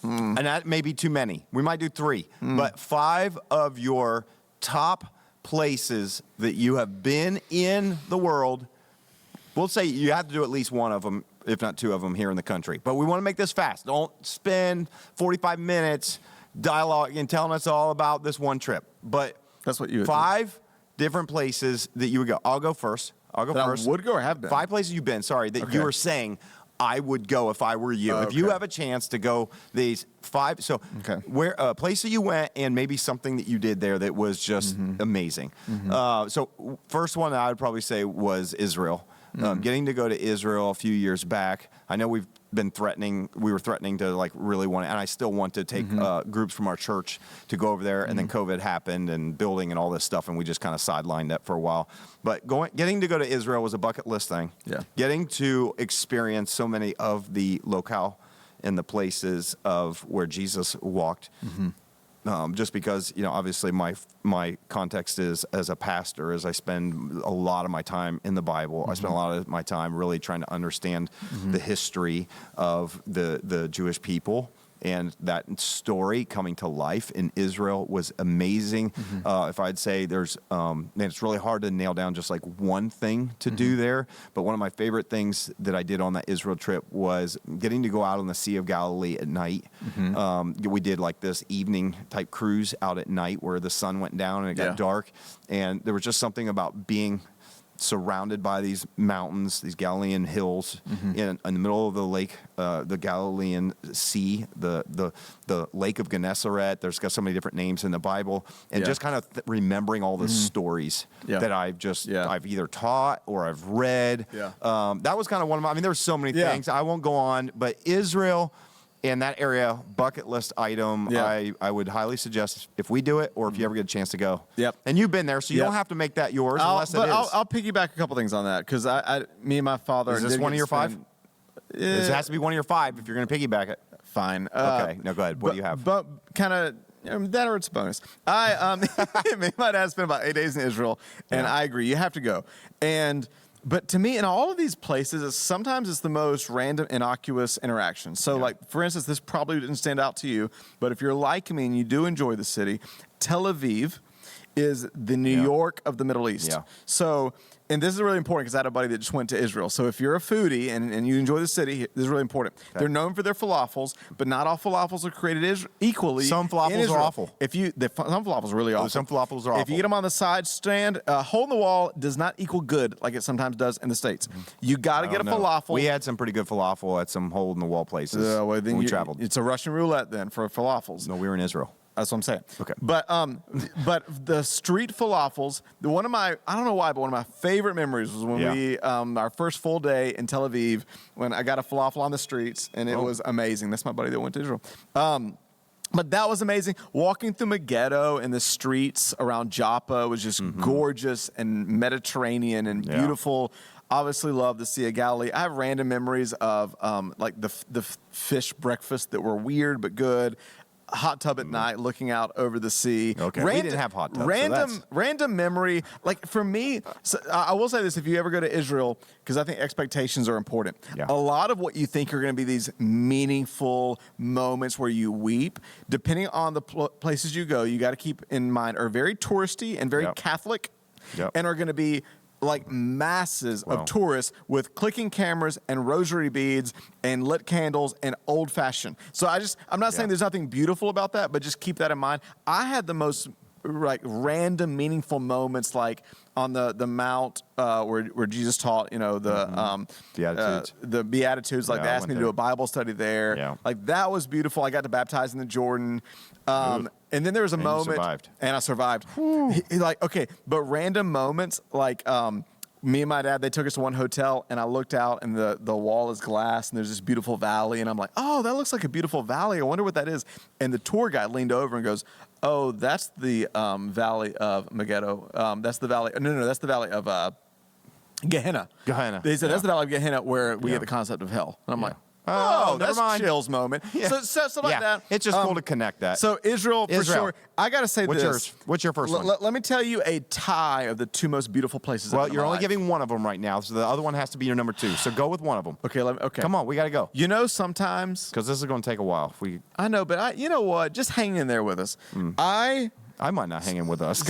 and that may be too many. We might do 3, but 5 of your top places that you have been in the world. We'll say you have to do at least one of them, if not 2 of them here in the country. But we want to make this fast. Don't spend 45 minutes dialogue and telling us all about this one trip. But that's what you would 5 different places that you would go. I'll go first. I would go or have been. 5 places you've been, that you were saying I would go if I were you. If you have a chance to go these 5, where a place that you went and maybe something that you did there that was just amazing. So first one I would probably say was Israel. Getting to go to Israel a few years back. I know we were threatening to really want to, and I still want to take groups from our church to go over there, and then COVID happened and building and all this stuff, and we just kind of sidelined that for a while. But getting to go to Israel was a bucket list thing. Yeah. Getting to experience so many of the locale and the places of where Jesus walked. Just because, obviously my context is as a pastor, as I spend a lot of my time in the Bible. I spend a lot of my time really trying to understand the history of the Jewish people. And that story coming to life in Israel was amazing. If I'd say there's, it's really hard to nail down just one thing to do there. But one of my favorite things that I did on that Israel trip was getting to go out on the Sea of Galilee at night. We did this evening type cruise out at night where the sun went down and it got dark. And there was just something about being surrounded by these mountains, these Galilean hills, in the middle of the lake, the Galilean Sea, the Lake of Gennesaret. There's got so many different names in the Bible, and just kind of remembering all the stories that I've either taught or I've read. That was kind of one of my. There's so many things. I won't go on, but Israel. In that area, bucket list item, I would highly suggest if we do it or if you ever get a chance to go. And you've been there, so you don't have to make that yours unless it is. I'll piggyback a couple things on that because me and my father. Is this one of your 5? This has to be one of your 5 if you're going to piggyback it. Fine. Okay, no, go ahead. What do you have? But kind of that or it's a bonus. Me and my dad spent about 8 days in Israel, and I agree. You have to go. But to me, in all of these places, sometimes it's the most random, innocuous interaction. So, for instance, this probably didn't stand out to you, but if you're like me and you do enjoy the city, Tel Aviv is the New York of the Middle East. Yeah. So, and this is really important because I had a buddy that just went to Israel. So if you're a foodie and you enjoy the city, this is really important. Okay. They're known for their falafels, but not all falafels are created equally. Some falafels are awful. Some falafels are really awful. Some falafels are awful. If you get them on the side stand, hole in the wall does not equal good like it sometimes does in the States. You got to get a falafel. We had some pretty good falafel at some hole in the wall places when we traveled. It's a Russian roulette then for falafels. No, we were in Israel. That's what I'm saying. Okay. But the street falafels, one of my favorite memories was when we our first full day in Tel Aviv when I got a falafel on the streets and it was amazing. That's my buddy that went to Israel. But that was amazing. Walking through Megiddo and the streets around Joppa was just gorgeous and Mediterranean and beautiful. Obviously love the Sea of Galilee. I have random memories of like the fish breakfast that were weird but good. Hot tub at night, looking out over the sea. Okay, we didn't have hot tubs. Random memory. Like for me, so I will say this: if you ever go to Israel, because I think expectations are important. Yeah. A lot of what you think are going to be these meaningful moments where you weep, depending on the places you go, you got to keep in mind are very touristy and very Catholic, and are going to be like masses of tourists with clicking cameras and rosary beads and lit candles and old fashioned. So I'm not saying there's nothing beautiful about that, but just keep that in mind. I had the most random meaningful moments like on the mount where Jesus taught, the Beatitudes. The Beatitudes, like they asked me to do a Bible study there. Yeah. Like that was beautiful. I got to baptize in the Jordan. And then there was a moment, and I survived. But random moments like me and my dad, they took us to one hotel, and I looked out, and the wall is glass, and there's this beautiful valley, and I'm like, oh, that looks like a beautiful valley. I wonder what that is. And the tour guide leaned over and goes, oh, that's the valley of Megiddo. That's the valley. No, that's the valley of Gehenna. They said that's the valley of Gehenna where we get the concept of hell. And I'm like, oh, that's a chills moment. Yeah. So like that. It's just cool to connect that. So Israel, for sure. I got to say this. What's your first one? Let me tell you a tie of the two most beautiful places. Well, you're only giving one of them right now, so the other one has to be your number two. So go with one of them. Okay. Okay. Come on, we got to go. Sometimes. Because this is going to take a while. I know, but you know what? Just hang in there with us. I might not hang in with us.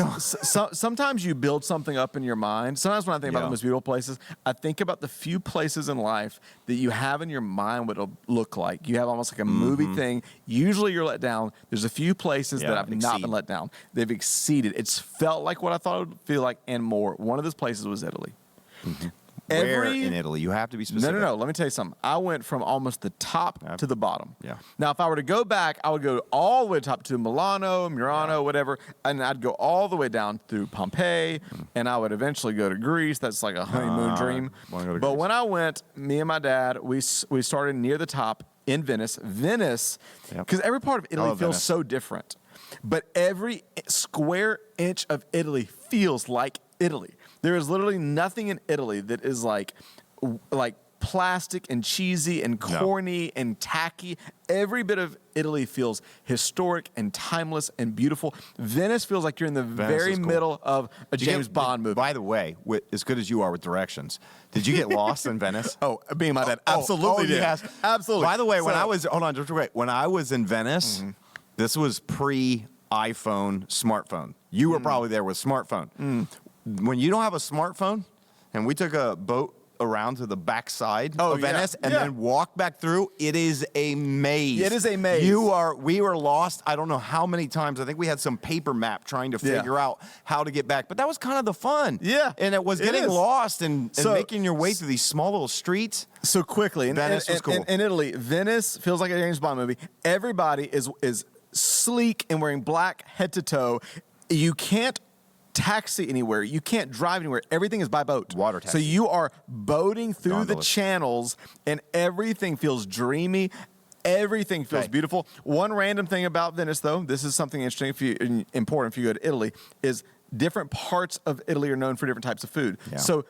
Sometimes you build something up in your mind. Sometimes when I think about the most beautiful places, I think about the few places in life that you have in your mind what it'll look like. You have almost like a movie thing. Usually you're let down. There's a few places that I've not been let down. They've exceeded. It's felt like what I thought it would feel like and more. One of those places was Italy. Where in Italy? You have to be specific. No. Let me tell you something. I went from almost the top to the bottom. Yeah. Now, if I were to go back, I would go all the way top to Milano, Murano, whatever, and I'd go all the way down through Pompeii, and I would eventually go to Greece. That's like a honeymoon dream. But when I went, me and my dad, we started near the top in Venice. Venice, because every part of Italy feels so different, but every square inch of Italy feels like Italy. There is literally nothing in Italy that is like plastic and cheesy and corny and tacky. Every bit of Italy feels historic and timeless and beautiful. Venice feels like you're in the very middle of a James Bond movie. By the way, as good as you are with directions, did you get lost in Venice? Oh, being my dad, absolutely did. Yes. Absolutely. By the way, when I was in Venice, this was pre-iPhone, smartphone. You were probably there with smartphone. When you don't have a smartphone, and we took a boat around to the backside of Venice and then walked back through, it is a maze. It is a maze. We were lost, I don't know how many times. I think we had some paper map trying to figure out how to get back. But that was kind of the fun. Yeah. And it was getting lost and making your way through these small little streets. So quickly. Venice was cool. In Italy, Venice feels like a James Bond movie. Everybody is sleek and wearing black head to toe. You can't taxi anywhere. You can't drive anywhere. Everything is by boat. Water taxi. So you are boating through the channels, and everything feels dreamy. Everything feels beautiful. One random thing about Venice, though, this is something interesting important if you go to Italy, is different parts of Italy are known for different types of food. Yeah. So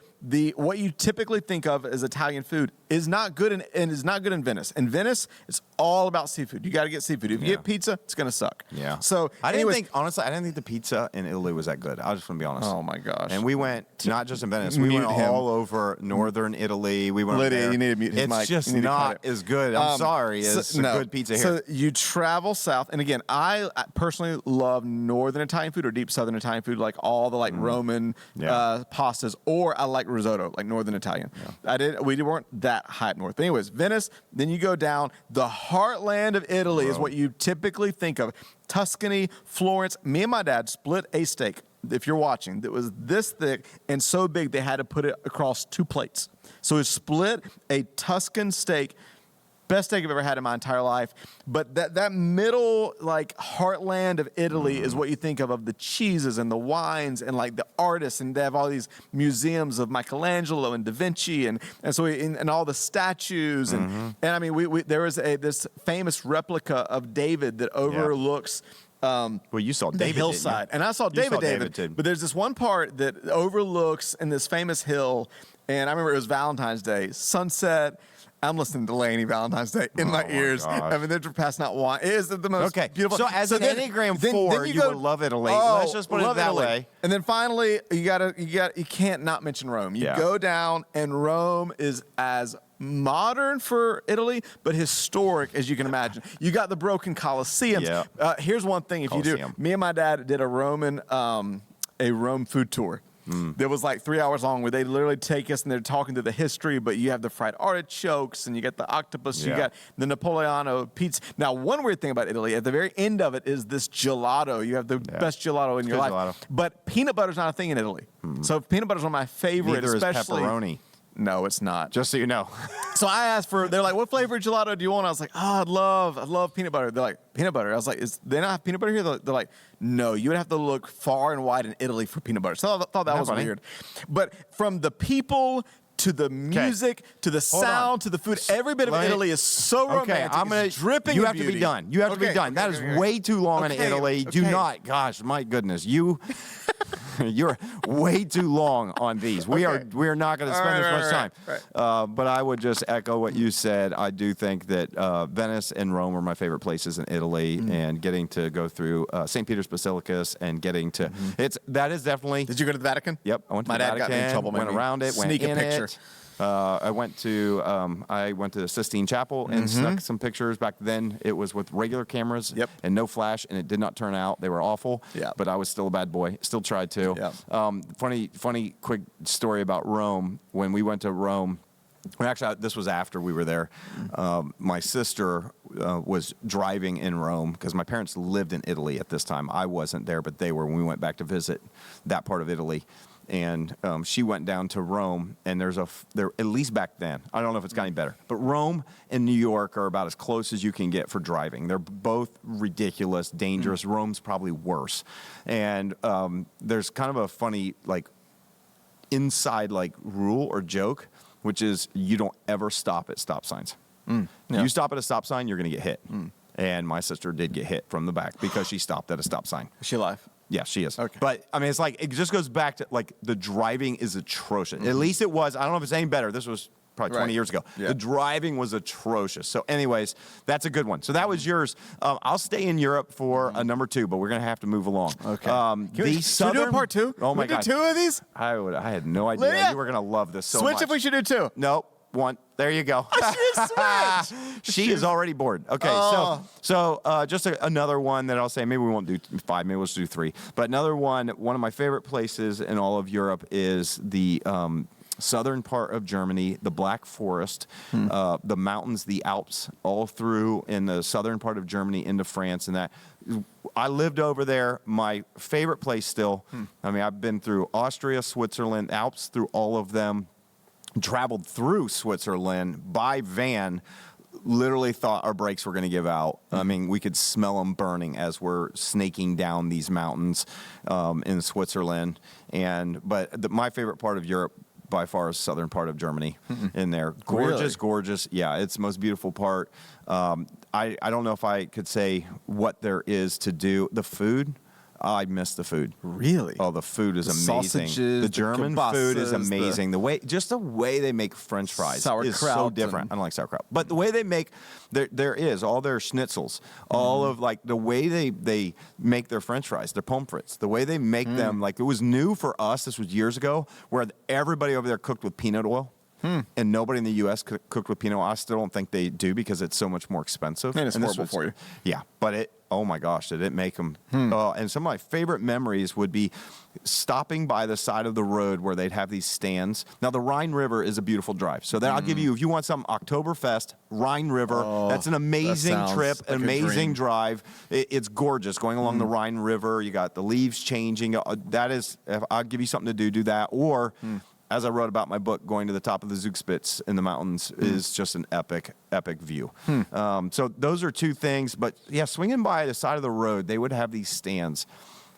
what you typically think of as Italian food is not good and is not good in Venice. In Venice, it's all about seafood. You got to get seafood. If you get pizza, it's going to suck. Yeah. So honestly, I didn't think the pizza in Italy was that good. I just want to be honest. Oh my gosh. And we went not just in Venice. We went all over northern Italy. We went Lydia, there. you need to mute his mic. It's just not as good. I'm sorry. It's a good pizza here. So you travel south, and again, I personally love northern Italian food or deep southern Italian food, like all the Roman pastas, or I like risotto, like northern Italian. Yeah. We weren't that high up north. But anyways, Venice, then you go down. The heartland of Italy is what you typically think of. Tuscany, Florence. Me and my dad split a steak, if you're watching, that was this thick and so big they had to put it across 2 plates. So we split a Tuscan steak. Best steak I've ever had in my entire life. But that middle, heartland of Italy is what you think of the cheeses and the wines and, the artists. And they have all these museums of Michelangelo and Da Vinci and all the statues. And I mean, there was this famous replica of David that overlooks... well, you saw David, the hillside. And I saw David. But there's this one part that overlooks in this famous hill. And I remember it was Valentine's Day. Sunset... I'm listening to Laney Valentine's Day in my ears. Gosh. I mean, they're passing out wine. It is the most beautiful. So as an Enneagram 4, you would love Italy. Let's just put it that way. And then finally, you can't not mention Rome. You go down, and Rome is as modern for Italy, but historic as you can imagine. You got the broken Colosseums. Yeah. Here's one thing: if you do, me and my dad did a Rome food tour. That was 3 hours long, where they literally take us and they're talking to the history, but you have the fried artichokes and you got the octopus, you got the Napoleano pizza. Now, one weird thing about Italy, at the very end of it is this gelato. You have the best gelato in your life. Gelato. But peanut butter's not a thing in Italy. So peanut butter's one of my favorite, Neither especially. Is pepperoni. No, it's not. Just so you know. So I asked they're like, what flavor gelato do you want? I was like, I love peanut butter. They're like, peanut butter? I was like, they not have peanut butter here? They're like, no, you would have to look far and wide in Italy for peanut butter. So I thought that was weird. But from the people to the music, to the sound, to the food, every bit of Italy is so romantic. It's dripping. You have to be done. You have to be done. That is way too long in Italy. Do not. Gosh, my goodness, you're way too long on these. We are not going to spend this much time. Right. But I would just echo what you said. I do think that Venice and Rome are my favorite places in Italy, and getting to go through St. Peter's Basilicas and getting to that is definitely. Did you go to the Vatican? Yep, I went to my the dad Vatican. Got me in trouble. Went around it. Sneak went a picture. I went to the Sistine Chapel and snuck some pictures. Back then, it was with regular cameras and no flash, and it did not turn out. They were awful, but I was still a bad boy. Still tried to. Funny quick story about Rome. When we went to Rome, actually, this was after we were there. My sister was driving in Rome because my parents lived in Italy at this time. I wasn't there, but they were when we went back to visit that part of Italy. And she went down to Rome, and there, at least back then, I don't know if it's gotten any better, but Rome and New York are about as close as you can get for driving. They're both ridiculous, dangerous. Rome's probably worse. And there's kind of a funny, inside, rule or joke, which is you don't ever stop at stop signs. You stop at a stop sign, you're going to get hit. And my sister did get hit from the back because she stopped at a stop sign. Is she alive? Yeah, she is. Okay. But, I mean, it just goes back to, the driving is atrocious. At least it was. I don't know if it's any better. This was probably 20 years ago. Yeah. The driving was atrocious. So, anyways, that's a good one. So, that was yours. I'll stay in Europe for a number 2, but we're going to have to move along. Okay. Should we do a part 2? Oh, my God. Do 2 of these? I had no idea. Lydia? You were going to love this so much. Switch if we should do 2. Nope. 1. There you go. I should switch. She is already bored. Okay, so just another one that I'll say. Maybe we won't do 5. Maybe we'll just do 3. But another one of my favorite places in all of Europe is the southern part of Germany, the Black Forest, the mountains, the Alps, all through in the southern part of Germany into France, and that. I lived over there. My favorite place still. I mean, I've been through Austria, Switzerland, Alps, through all of them. Traveled through Switzerland by van, literally thought our brakes were going to give out. I mean, we could smell them burning as we're snaking down these mountains in Switzerland. But my favorite part of Europe by far is southern part of Germany in there. Gorgeous. Yeah, it's the most beautiful part. I don't know if I could say what there is to do. The food, I miss the food. Really? Oh, the food is The amazing. sausages, The the German food is kielbasa's, amazing. The way they make French fries is so Sauerkraut different. I don't like sauerkraut, but the way they make there is all their schnitzels, all of like the way they make their French fries, their pommes frites, the way they make them. Like it was new for us. This was years ago, where everybody over there cooked with peanut oil. And nobody in the U.S. cooked with peanut oil. I still don't think they do because it's so much more expensive. And it's horrible for you. Yeah, but oh my gosh, did it make them. And some of my favorite memories would be stopping by the side of the road where they'd have these stands. Now, the Rhine River is a beautiful drive. So then I'll give you, if you want some Oktoberfest, Rhine River, that's an amazing trip, like an amazing drive. It's gorgeous going along the Rhine River. You got the leaves changing. That is, if I'll give you something to do that. Or as I wrote about my book, going to the top of the Zugspitze in the mountains is just an epic view. So those are two things. But yeah, swinging by the side of the road, they would have these stands.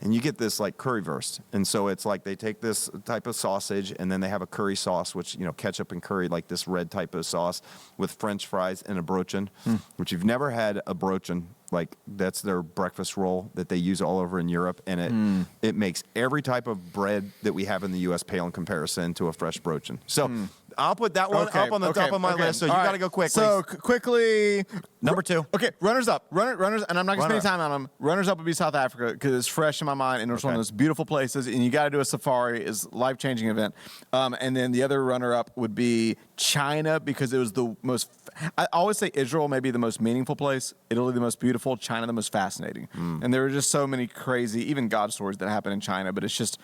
And you get this like currywurst. And so it's like they take this type of sausage and then they have a curry sauce, which, ketchup and curry, like this red type of sauce with French fries and a brötchen, which you've never had a brötchen. Like that's their breakfast roll that they use all over in Europe. And it makes every type of bread that we have in the U.S. pale in comparison to a fresh brötchen. So I'll put that one up on the top of my list. So you got to go quickly. So quickly. Number 2. Okay, runners up. Runners, and I'm not going to spend any time on them. Runners up would be South Africa because it's fresh in my mind and it's one of those beautiful places. And you got to do a safari. It's a life-changing event. And then the other runner-up would be China because it was the most. I always say Israel may be the most meaningful place. Italy the most beautiful. China the most fascinating. And there were just so many crazy, even God stories that happen in China. But it's just.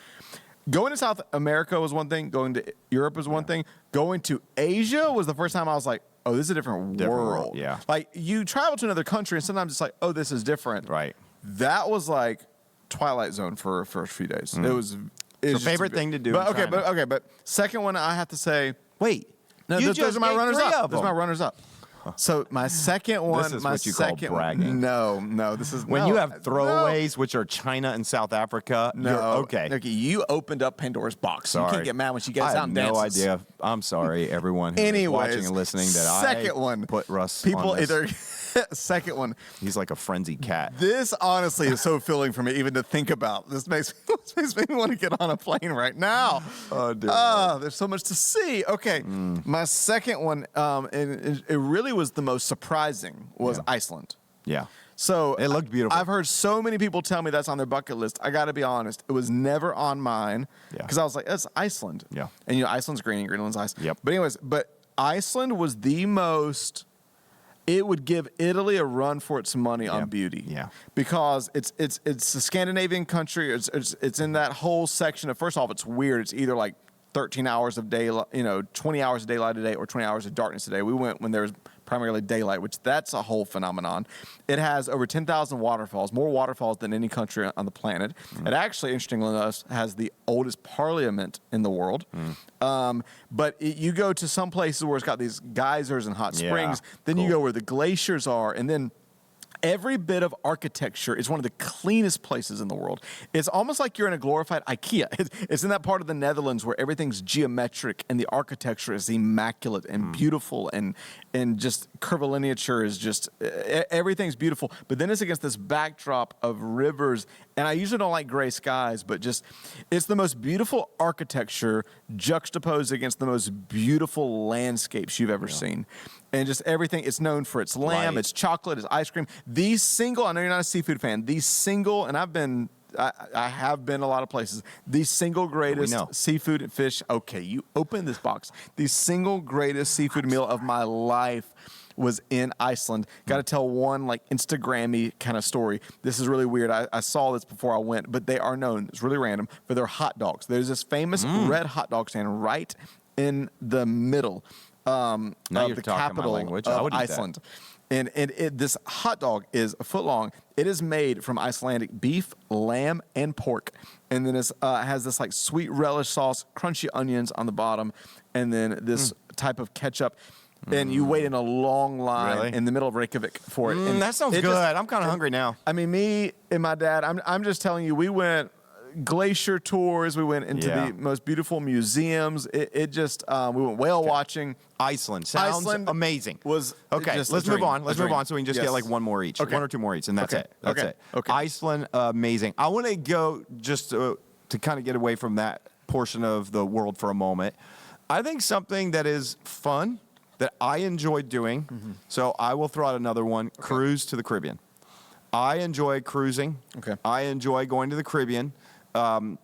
Going to South America was one thing. Going to Europe was one thing. Going to Asia was the first time I was like, oh, this is a different world. Yeah. Like, you travel to another country, and sometimes it's like, oh, this is different. Right. That was like Twilight Zone for a few days. It was So favorite thing to do But, in China. but second one, I have to say. Wait. No, you those are my runners up. Those them. are my runners up. So my second one, This is my what you second call bragging. No, this is When you have throwaways, which are China and South Africa, you're okay. Okay, you opened up Pandora's box. Sorry. You can't get mad when she gets I out and have no dances. idea. I'm sorry, everyone who is watching and listening that second one, put Russ people on this. either second one. He's like a frenzied cat. This honestly is so filling for me even to think about. This makes me want to get on a plane right now. Oh, dear. There's so much to see. Okay, my second one, and it really was the most surprising, was Iceland. Yeah. So it looked beautiful. I've heard so many people tell me that's on their bucket list. I got to be honest, it was never on mine because I was like, that's Iceland. Yeah. And Iceland's green and Greenland's ice. Yep. But anyways, Iceland was the most. It would give Italy a run for its money on beauty. Yeah. Because it's a Scandinavian country. It's in that whole section of, first off, it's weird. It's either like 13 hours of daylight, 20 hours of daylight a day or 20 hours of darkness a day. We went when there was primarily daylight, which that's a whole phenomenon. It has over 10,000 waterfalls, more waterfalls than any country on the planet. It actually, interestingly enough, has the oldest parliament in the world. But you go to some places where it's got these geysers and hot springs. Then you go where the glaciers are, and then every bit of architecture is one of the cleanest places in the world. It's almost like you're in a glorified IKEA. It's in that part of the Netherlands where everything's geometric and the architecture is immaculate and beautiful and just curvilineature is just, everything's beautiful. But then it's against this backdrop of rivers. And I usually don't like gray skies, but just, it's the most beautiful architecture juxtaposed against the most beautiful landscapes you've ever seen. And just everything, it's known for its lamb, its chocolate, its ice cream. These single, I know you're not a seafood fan, these single, and I have been a lot of places, the single greatest seafood and fish, okay, you open this box, the single greatest seafood meal of my life was in Iceland. Got to tell one like Instagram-y kind of story. This is really weird. I saw this before I went, but they are known, it's really random, for their hot dogs. There's this famous red hot dog stand right in the middle of the capital of Iceland. And this hot dog is a foot long. It is made from Icelandic beef, lamb, and pork. And then it has this like sweet relish sauce, crunchy onions on the bottom, and then this type of ketchup. And you wait in a long line in the middle of Reykjavik for it. And that sounds good. I'm kind of hungry now. I mean, me and my dad, I'm just telling you, we went glacier tours. We went into the most beautiful museums. It just we went whale watching. Sounds amazing. Was okay. Let's move on. Let's move on so we can just get like one more each, one or two more each, and that's it. That's it. Okay. Iceland, amazing. I want to go just to kind of get away from that portion of the world for a moment. I think something that is fun that I enjoy doing. So I will throw out another one: cruise to the Caribbean. I enjoy cruising. Okay. I enjoy going to the Caribbean. Some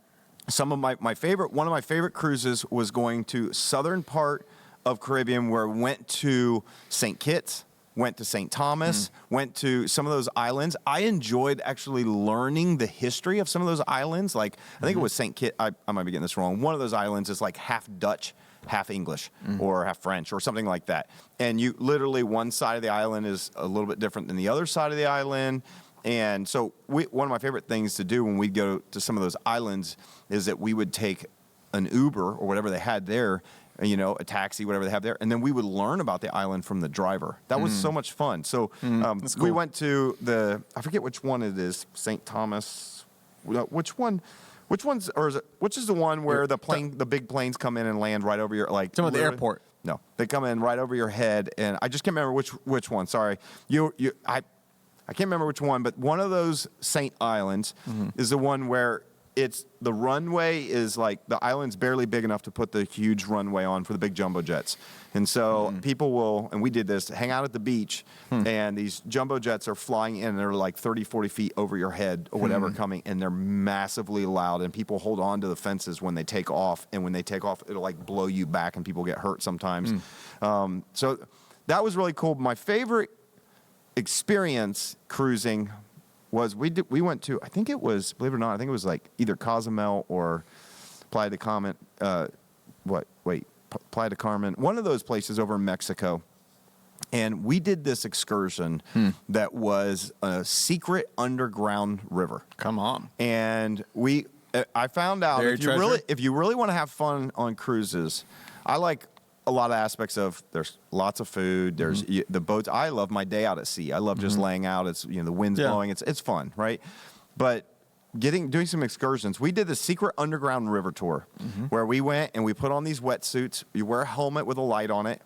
of my favorite, one of my favorite cruises was going to southern part of Caribbean, where we went to St. Kitts, went to St. Thomas, went to some of those islands. I enjoyed actually learning the history of some of those islands. Like, I think it was St. Kitts. I might be getting this wrong. One of those islands is like half Dutch, half English, or half French, or something like that. And you literally, one side of the island is a little bit different than the other side of the island. And so one of my favorite things to do when we go to some of those islands is that we would take an Uber or whatever they had there, you know, a taxi, whatever they have there, and then we would learn about the island from the driver. That was so much fun. So cool. we went to I forget which one it is, St. Thomas. Which is the one where the big planes come in and land right over your, like, some of the airport? No, they come in right over your head, and I just can't remember which one. Sorry, I can't remember which one, but one of those Saint Islands is the one where the runway is like, the island's barely big enough to put the huge runway on for the big jumbo jets. And so people will, and we did this, hang out at the beach, and these jumbo jets are flying in, and they're like 30, 40 feet over your head or whatever coming, and they're massively loud, and people hold on to the fences when they take off, and when they take off, it'll like blow you back, and people get hurt sometimes. So that was really cool. My favorite experience cruising was we went to, I think it was, believe it or not, I think it was like either Cozumel or Playa del Carmen, Playa del Carmen, one of those places over in Mexico. And we did this excursion that was a secret underground river. Come on. And I found out if you really want to have fun on cruises, I like a lot of aspects of, there's lots of food, there's the boats. I love my day out at sea. I love just laying out. It's, you know, the wind's blowing. It's fun, right? But doing some excursions, we did the secret underground river tour where we went and we put on these wetsuits. You wear a helmet with a light on it.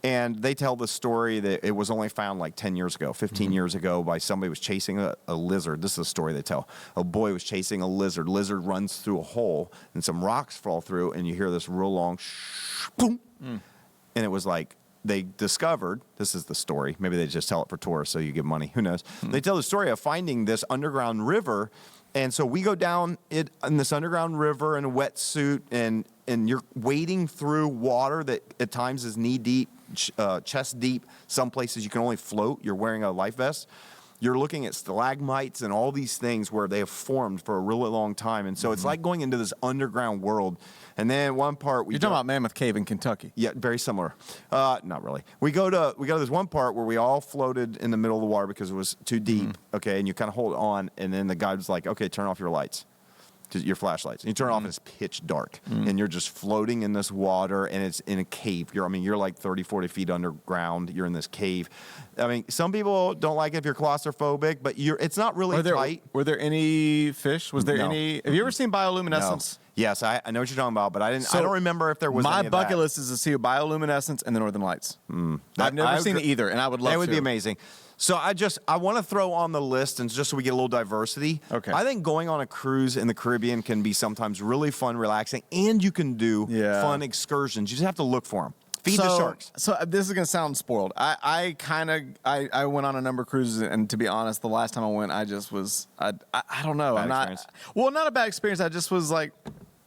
And they tell the story that it was only found like 10 years ago, 15 years ago, by somebody who was chasing a lizard. This is a story they tell. A boy was chasing a lizard. Lizard runs through a hole, and some rocks fall through, and you hear this real long boom. And it was like, they discovered, this is the story, maybe they just tell it for tourists so you give money, who knows. They tell the story of finding this underground river. And so we go down it in this underground river in a wetsuit, and you're wading through water that at times is knee deep, chest deep. Some places you can only float. You're wearing a life vest. You're looking at stalagmites and all these things where they have formed for a really long time. And so it's like going into this underground world. And then one part you're talking about Mammoth Cave in Kentucky. Yeah, very similar. Not really. We go to this one part where we all floated in the middle of the water because it was too deep. Okay, and you kind of hold on, and then the guy was like, "Okay, turn off your lights, your flashlights." And you turn it off, and it's pitch dark, and you're just floating in this water, and it's in a cave. You're like 30, 40 feet underground. You're in this cave. I mean, some people don't like it if you're claustrophobic, but it's not really tight. Were there any fish? Was there any? Have you ever seen Bioluminescence? No. Yes, I know what you're talking about, but I don't remember if there was. My any of bucket that. list is to see Bioluminescence and the Northern Lights. I've never seen either, and I would love to. That would be amazing. So I want to throw on the list, and just so we get a little diversity. Okay. I think going on a cruise in the Caribbean can be sometimes really fun, relaxing, and you can do fun excursions. You just have to look for them. Feed the sharks. So this is gonna sound spoiled. I went on a number of cruises, and to be honest, the last time I went, I just was I don't know. Experience? Not a bad experience. I just was like,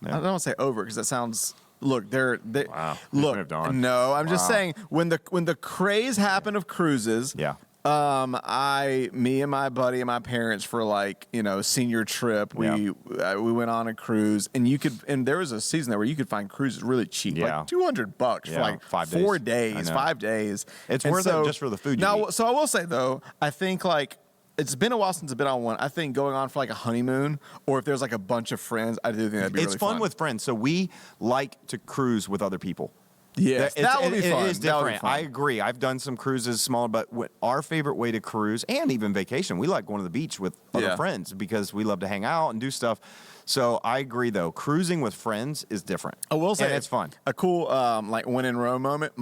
I don't want to say over because that sounds. Look, Wow. Look, Moved on. no, I'm just saying when the craze happened of cruises. Yeah. Me and my buddy and my parents for senior trip. We went on a cruise, and there was a season there where you could find cruises really cheap, like $200 for like 4 days, 5 days. It's worth it just for the food. So I will say though, I think like it's been a while since I've been on one. I think going on for like a honeymoon, or if there's like a bunch of friends, I do think that'd be really fun. It's fun with friends. So we like to cruise with other people. Yes, that would be fun. It is different. I agree. I've done some cruises smaller, but our favorite way to cruise, and even vacation, we like going to the beach with other friends because we love to hang out and do stuff. So I agree, though. Cruising with friends is different. I will say and it's fun. A cool like when in Rome moment.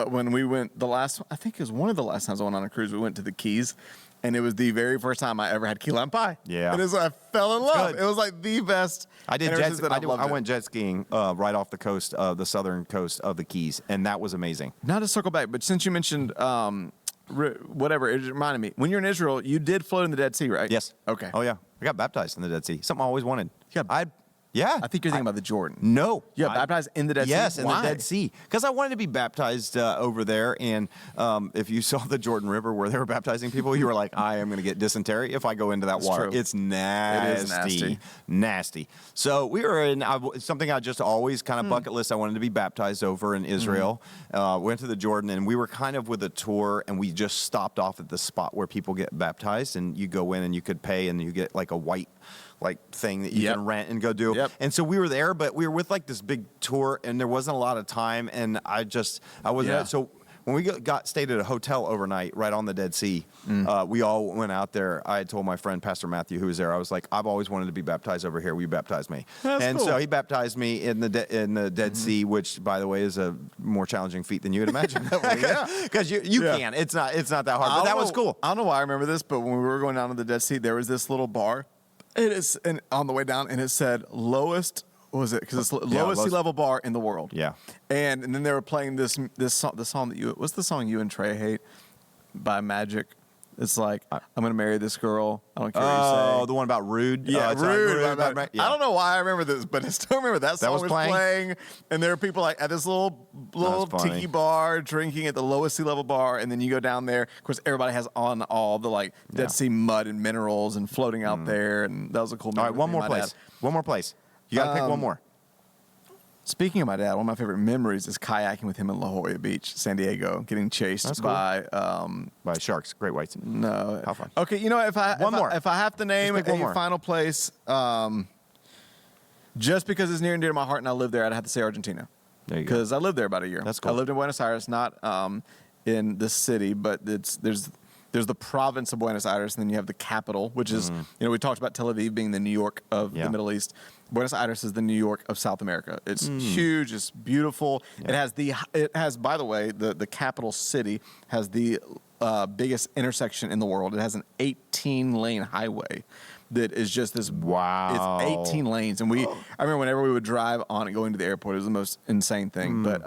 When we went I think it was one of the last times I went on a cruise. We went to the Keys, and it was the very first time I ever had key lime pie. Yeah, and I fell in love. good. It was like the best. I did experience jet. that I went jet skiing right off the coast of the southern coast of the Keys, and that was amazing. Not to circle back, but since you mentioned whatever, it reminded me. When you're in Israel, you did float in the Dead Sea, right? Yes. Okay. Oh yeah, I got baptized in the Dead Sea. Something I always wanted. Yeah. Yeah. I think you're thinking about the Jordan. No. You got baptized in the Dead Sea? Yes, in Why? the Dead Sea. Because I wanted to be baptized over there. And if you saw the Jordan River where they were baptizing people, you were like, I am going to get dysentery if I go into that water. True. It's nasty. It is nasty. Nasty. So we were in something I just always kind of bucket list. I wanted to be baptized over in Israel. Went to the Jordan, and we were kind of with a tour, and we just stopped off at the spot where people get baptized. And you go in and you could pay, and you get like a white thing that you can rent and go do. Yep. And so we were there, but we were with like this big tour, and there wasn't a lot of time, and I wasn't. Yeah. So when we stayed at a hotel overnight right on the Dead Sea, we all went out there. I had told my friend Pastor Matthew, who was there, I was like, I've always wanted to be baptized over here. Will you baptize me? That's cool. So he baptized me in the Dead Sea, which, by the way, is a more challenging feat than you would imagine. Because you can. It's not that hard. But that was cool. I don't know why I remember this, but when we were going down to the Dead Sea, there was this little bar. It is on the way down, and it said lowest. What was it? Because it's lowest sea level bar in the world. Yeah. And then they were playing this song. The song what's the song you and Trey hate by Magic? It's like, I'm going to marry this girl. I don't care what you say. Oh, the one about Rude? Yeah, Rude. Yeah. I don't know why I remember this, but I still remember that song was playing. And there were people like at this little tiki bar drinking at the lowest sea level bar. And then you go down there. Of course, everybody has on all the like Dead Sea mud and minerals and floating out there. And that was a cool memory. All right, one more place. One more place. You got to pick one more. Speaking of my dad, one of my favorite memories is kayaking with him in La Jolla Beach, San Diego, getting chased by sharks, great whites. No, how fun. Okay, you know if I have to name a final place, just because it's near and dear to my heart and I live there, I'd have to say Argentina. There you go. Because I lived there about a year. That's cool. I lived in Buenos Aires, not in the city, but there's the province of Buenos Aires, and then you have the capital, which is, we talked about Tel Aviv being the New York of the Middle East. Buenos Aires is the New York of South America. It's huge. It's beautiful. Yeah. It has, by the way, the capital city has the biggest intersection in the world. It has an 18-lane highway that is just this. Wow. It's 18 lanes, and I remember whenever we would drive on it going to the airport, it was the most insane thing. But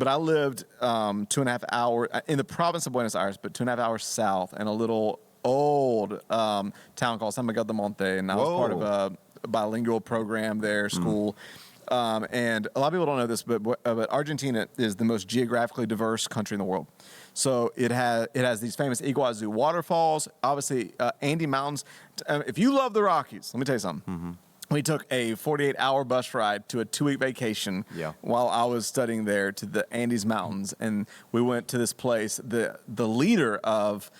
I lived 2.5 hours in the province of Buenos Aires, but 2.5 hours south in a little old town called San Miguel de Monte, and I was part of a bilingual program there, school. And a lot of people don't know this, but Argentina is the most geographically diverse country in the world. So it has these famous Iguazu waterfalls, obviously Andes Mountains. If you love the Rockies, let me tell you something. We took a 48-hour bus ride to a 2-week vacation while I was studying there to the Andes Mountains, and we went to this place. The leader of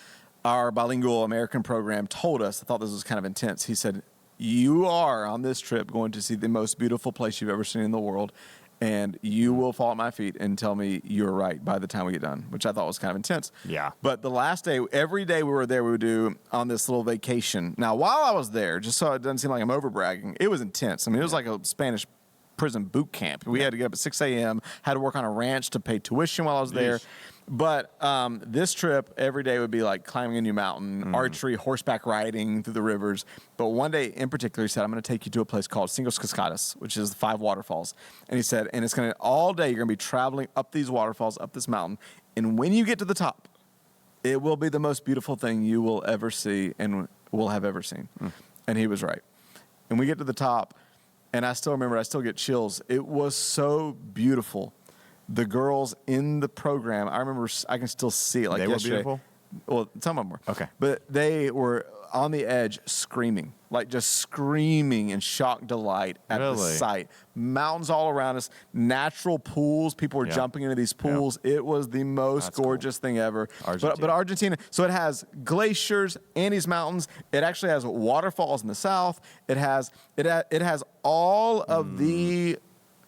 our bilingual American program told us, I thought this was kind of intense. He said, you are on this trip going to see the most beautiful place you've ever seen in the world, and you will fall at my feet and tell me you're right by the time we get done, which I thought was kind of intense. Yeah. But the last day, every day we were there, we would do on this little vacation. Now, while I was there, just so it doesn't seem like I'm over-bragging, it was intense. I mean, it was like a Spanish prison boot camp. We had to get up at 6 a.m., had to work on a ranch to pay tuition while I was there. But this trip, every day would be like climbing a new mountain, archery, horseback riding through the rivers. But one day in particular, he said, I'm going to take you to a place called Cinco Cascadas, which is 5 waterfalls. And he said, and it's going to, all day, you're going to be traveling up these waterfalls, up this mountain. And when you get to the top, it will be the most beautiful thing you will ever see and will have ever seen. And he was right. And we get to the top, and I still remember, I still get chills. It was so beautiful. The girls in the program, I remember, I can still see it like yesterday. They were beautiful? Well, some of them were. Okay. But they were on the edge screaming, like just screaming in shock delight at the sight. Mountains all around us, natural pools. People were jumping into these pools. It was the most gorgeous thing ever. But Argentina, so it has glaciers, Andes Mountains. It actually has waterfalls in the south. It has all of the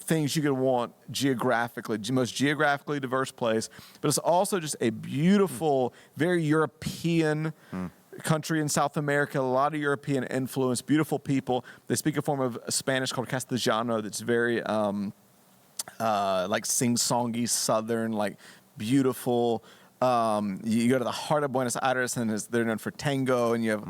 things you could want geographically, most geographically diverse place, but it's also just a beautiful, very European country in South America, a lot of European influence, beautiful people. They speak a form of Spanish called Castellano that's very like sing-songy, southern, like beautiful. You go to the heart of Buenos Aires, and they're known for tango. And you have,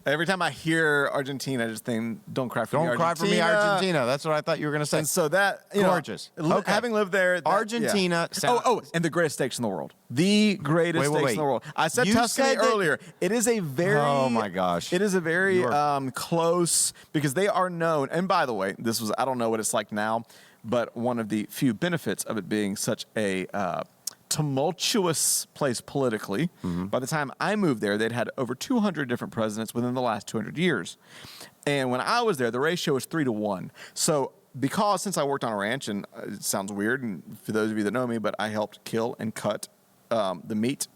every time I hear Argentina, I just think, "Don't cry for me, Argentina." Don't cry for me, Argentina. That's what I thought you were going to say. And so that, gorgeous. Okay. Having lived there, Argentina. Yeah. And the greatest steaks in the world. The greatest steaks in the world. I said Tuscany earlier. It is a very. Oh my gosh. It is a very close, because they are known. And by the way, I don't know what it's like now, but one of the few benefits of it being such a tumultuous place politically. By the time I moved there, they'd had over 200 different presidents within the last 200 years. And when I was there, the ratio was 3-1. So since I worked on a ranch, and it sounds weird, and for those of you that know me, but I helped kill and cut the meat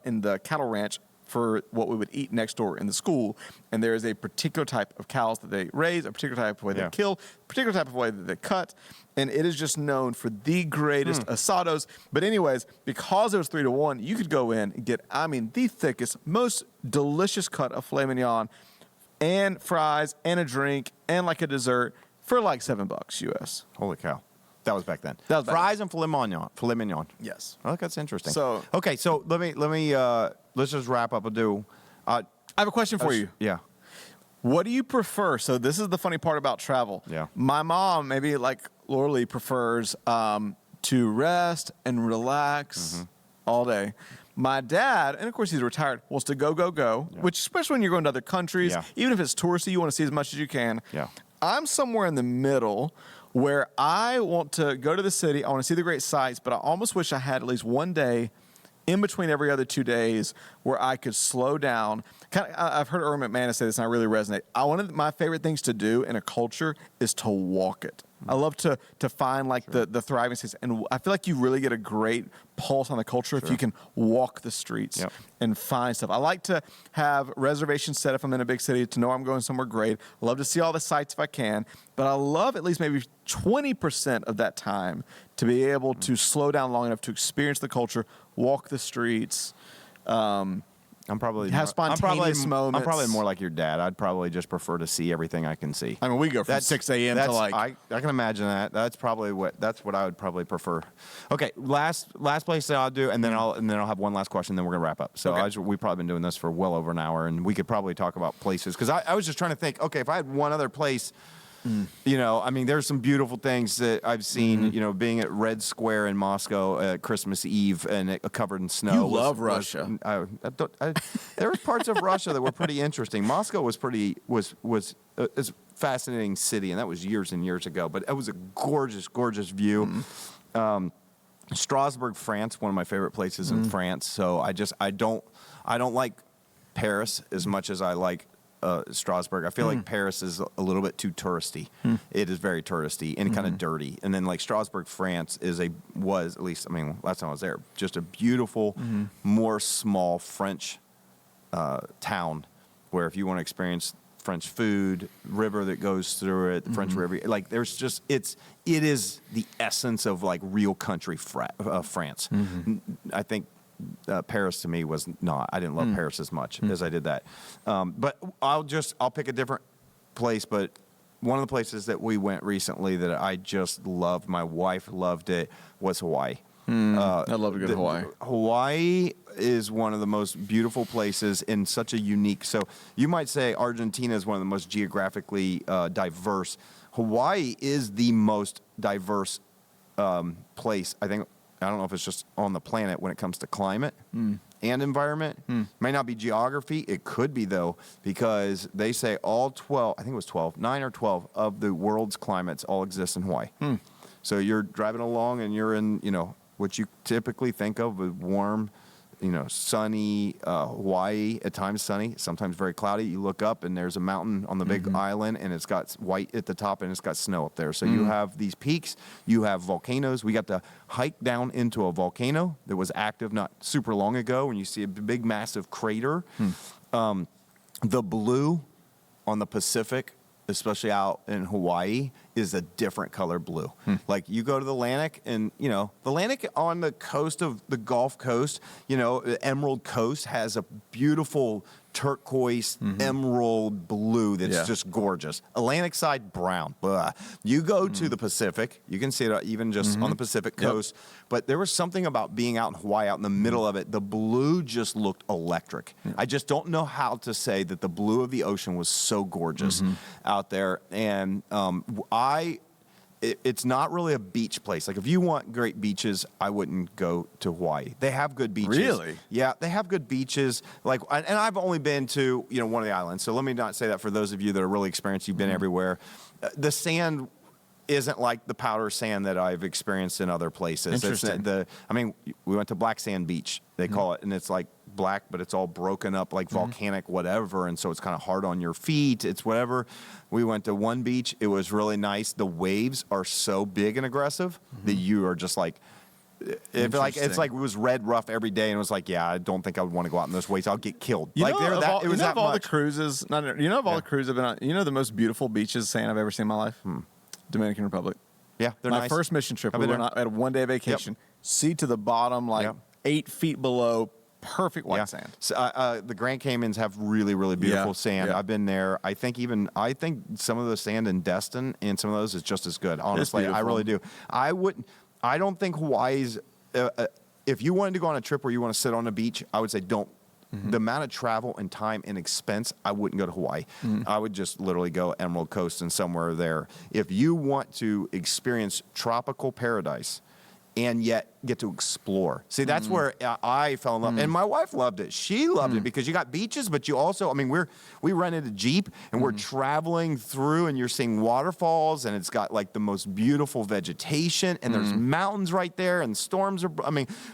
in the cattle ranch for what we would eat next door in the school. And there is a particular type of cows that they raise, a particular type of way they kill, a particular type of way that they cut. And it is just known for the greatest asados. But anyways, because it was 3-1, you could go in and get, the thickest, most delicious cut of filet mignon and fries and a drink and like a dessert for like $7 US. Holy cow. That was back then. Fries and filet mignon. Yes. Oh, that's interesting. So okay, so let me let's just wrap up. I have a question for you. Yeah. What do you prefer? So this is the funny part about travel. Yeah. My mom, maybe like Laura Lee, prefers to rest and relax all day. My dad, and of course he's retired, wants to go, which especially when you're going to other countries, even if it's touristy, you want to see as much as you can. Yeah. I'm somewhere in the middle where I want to go to the city. I want to see the great sights, but I almost wish I had at least one day in between every other 2 days where I could slow down. I've heard Erwin McManus say this, and I really resonate. One of my favorite things to do in a culture is to walk it. I love to find like the thriving cities, and I feel like you really get a great pulse on the culture if you can walk the streets and find stuff. I like to have reservations set if I'm in a big city to know I'm going somewhere great. I love to see all the sights if I can, but I love at least maybe 20% of that time to be able to slow down long enough to experience the culture, walk the streets. I'm probably spontaneous moments. I'm probably more like your dad. I'd probably just prefer to see everything I can see. We go from 6 a.m. to like. I can imagine that. That's what I would probably prefer. Okay, last place that I'll do, and then I'll have one last question. Then we're gonna wrap up. So we've probably been doing this for well over an hour, and we could probably talk about places because I was just trying to think. Okay, if I had one other place. There's some beautiful things that I've seen, being at Red Square in Moscow at Christmas Eve and covered in snow. You love Russia. There were parts of Russia that were pretty interesting. Moscow was a fascinating city, and that was years and years ago, but it was a gorgeous, gorgeous view. Strasbourg, France, one of my favorite places in France. So I don't like Paris as much as I like Strasbourg. I feel like Paris is a little bit too touristy. It is very touristy and kind of dirty. And then like Strasbourg, France was at least, last time I was there, just a beautiful, more small French town where if you want to experience French food, river that goes through it, the French River, like there's just, it is the essence of like real country France. I think Paris to me was not. I didn't love Paris as much as I did that. But I'll pick a different place. But one of the places that we went recently that I just loved, my wife loved it, was Hawaii. I'd love to go to Hawaii. Hawaii is one of the most beautiful places in such a unique. So you might say Argentina is one of the most geographically diverse. Hawaii is the most diverse place, I think. I don't know if it's just on the planet when it comes to climate and environment. May not be geography. It could be, though, because they say all 12, I think it was 12, 9 or 12 of the world's climates all exist in Hawaii. So you're driving along and you're in, what you typically think of with warm, sunny Hawaii, at times sunny, sometimes very cloudy. You look up and there's a mountain on the big island and it's got white at the top and it's got snow up there. So you have these peaks, you have volcanoes. We got to hike down into a volcano that was active not super long ago, and you see a big, massive crater. The blue on the Pacific, especially out in Hawaii, is a different color blue. Like you go to the Atlantic, and the Atlantic on the coast of the Gulf Coast, the Emerald Coast has a beautiful turquoise emerald blue that's just gorgeous. Atlantic side brown. Blah. You go to the Pacific, you can see it even just on the Pacific coast, but there was something about being out in Hawaii, out in the middle of it. The blue just looked electric. I just don't know how to say that the blue of the ocean was so gorgeous out there. And it's not really a beach place. Like if you want great beaches, I wouldn't go to Hawaii. They have good beaches. Really? Yeah, they have good beaches. Like, and I've only been to one of the islands. So let me not say that for those of you that are really experienced. You've been everywhere. The sand isn't like the powder sand that I've experienced in other places. Interesting. We went to Black Sand Beach, they call it, and it's like black, but it's all broken up like volcanic whatever, and so it's kind of hard on your feet. It's whatever. We went to one beach. It was really nice. The waves are so big and aggressive that you are just like, it's like it was red rough every day, and it was like, yeah, I don't think I would want to go out in those waves. I'll get killed. All The cruises, the cruises I've been on, the most beautiful beaches sand I've ever seen in my life? Dominican Republic. Yeah, they're my nice. first mission trip, we went at a one-day vacation. Sea to the bottom, 8 feet below, perfect white sand. So, the Grand Caymans have really, really beautiful sand. I've been there. I think some of the sand in Destin and some of those is just as good. Honestly, I really do. I don't think Hawaii's. If you wanted to go on a trip where you want to sit on a beach, I would say don't. The amount of travel and time and expense, I wouldn't go to Hawaii. I would just literally go Emerald Coast and somewhere there. If you want to experience tropical paradise and yet get to explore. See, that's where I fell in love. And my wife loved it. She loved it because you got beaches, but you also, we rented a Jeep and we're traveling through and you're seeing waterfalls and it's got like the most beautiful vegetation and there's mountains right there and storms are,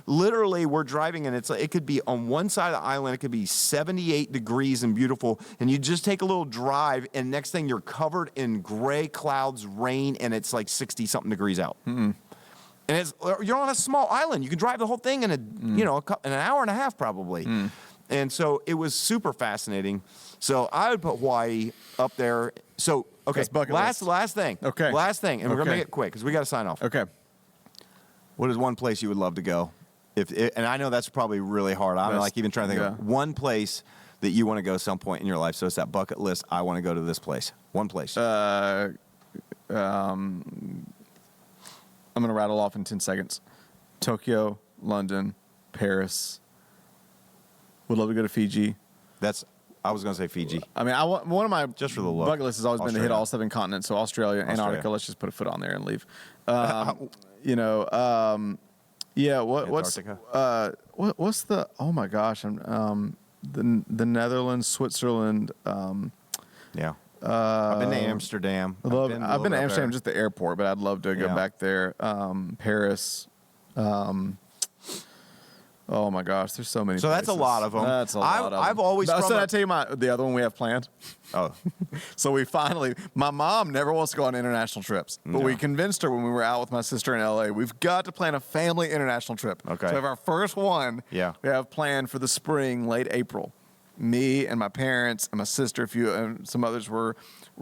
literally we're driving and it could be on one side of the island, it could be 78 degrees and beautiful. And you just take a little drive and next thing you're covered in gray clouds, rain, and it's like 60 something degrees out. And you're on a small island. You can drive the whole thing in in an hour and a half probably. And so it was super fascinating. So I would put Hawaii up there. So, okay, last thing. Okay. Last thing, and we're going to make it quick because we got to sign off. Okay. What is one place you would love to go? And I know that's probably really hard. I'm even trying to think of one place that you want to go some point in your life. So it's that bucket list. I want to go to this place. One place. I'm going to rattle off in 10 seconds. Tokyo, London, Paris. Would love to go to Fiji. I was going to say Fiji. One of my just for the look. bucket list has always been to hit all 7 continents. So Australia, Antarctica. Let's just put a foot on there and leave. What's the? Oh my gosh! The Netherlands, Switzerland. I've been to Amsterdam. I've been to Amsterdam, just the airport, but I'd love to go back there. Paris. Oh my gosh, there's so many. So places. That's a lot of them. That's a lot of them. I've always. So I tell you the other one we have planned. Oh, so my mom never wants to go on international trips, but we convinced her when we were out with my sister in LA. We've got to plan a family international trip. Okay. So we have our first one. Yeah. We have planned for the spring, late April. Me and my parents and my sister, and some others were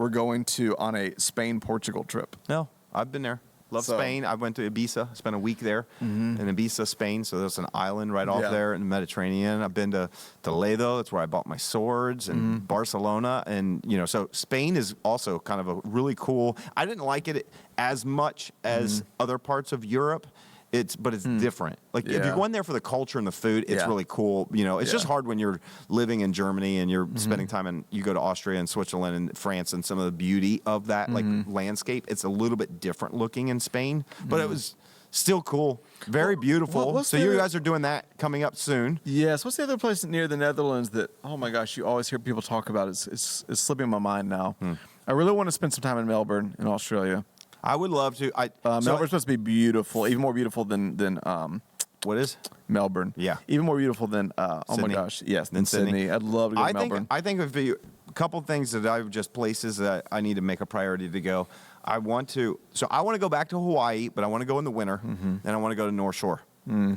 going on a Spain-Portugal trip. No, I've been there. Love Spain. I went to Ibiza. Spent a week there in Ibiza, Spain. So there's an island right off there in the Mediterranean. I've been to Toledo. That's where I bought my swords. And Barcelona. And, so Spain is also kind of a really cool. I didn't like it as much as other parts of Europe. But it's different. Like if you're going there for the culture and the food, it's really cool. It's just hard when you're living in Germany and you're spending time and you go to Austria and Switzerland and France and some of the beauty of that like landscape. It's a little bit different looking in Spain, but it was still cool, very beautiful. So you guys are doing that coming up soon. Yes. What's the other place near the Netherlands that? Oh my gosh, you always hear people talk about it. It's slipping my mind now. I really want to spend some time in Melbourne, in Australia. I would love to. Melbourne's supposed to be beautiful, even more beautiful than what is Melbourne? Yeah, even more beautiful than oh my gosh, yes, than Sydney. I'd love to go to Melbourne. I think of a couple things that places that I need to make a priority to go. I want to go back to Hawaii, but I want to go in the winter, and I want to go to North Shore.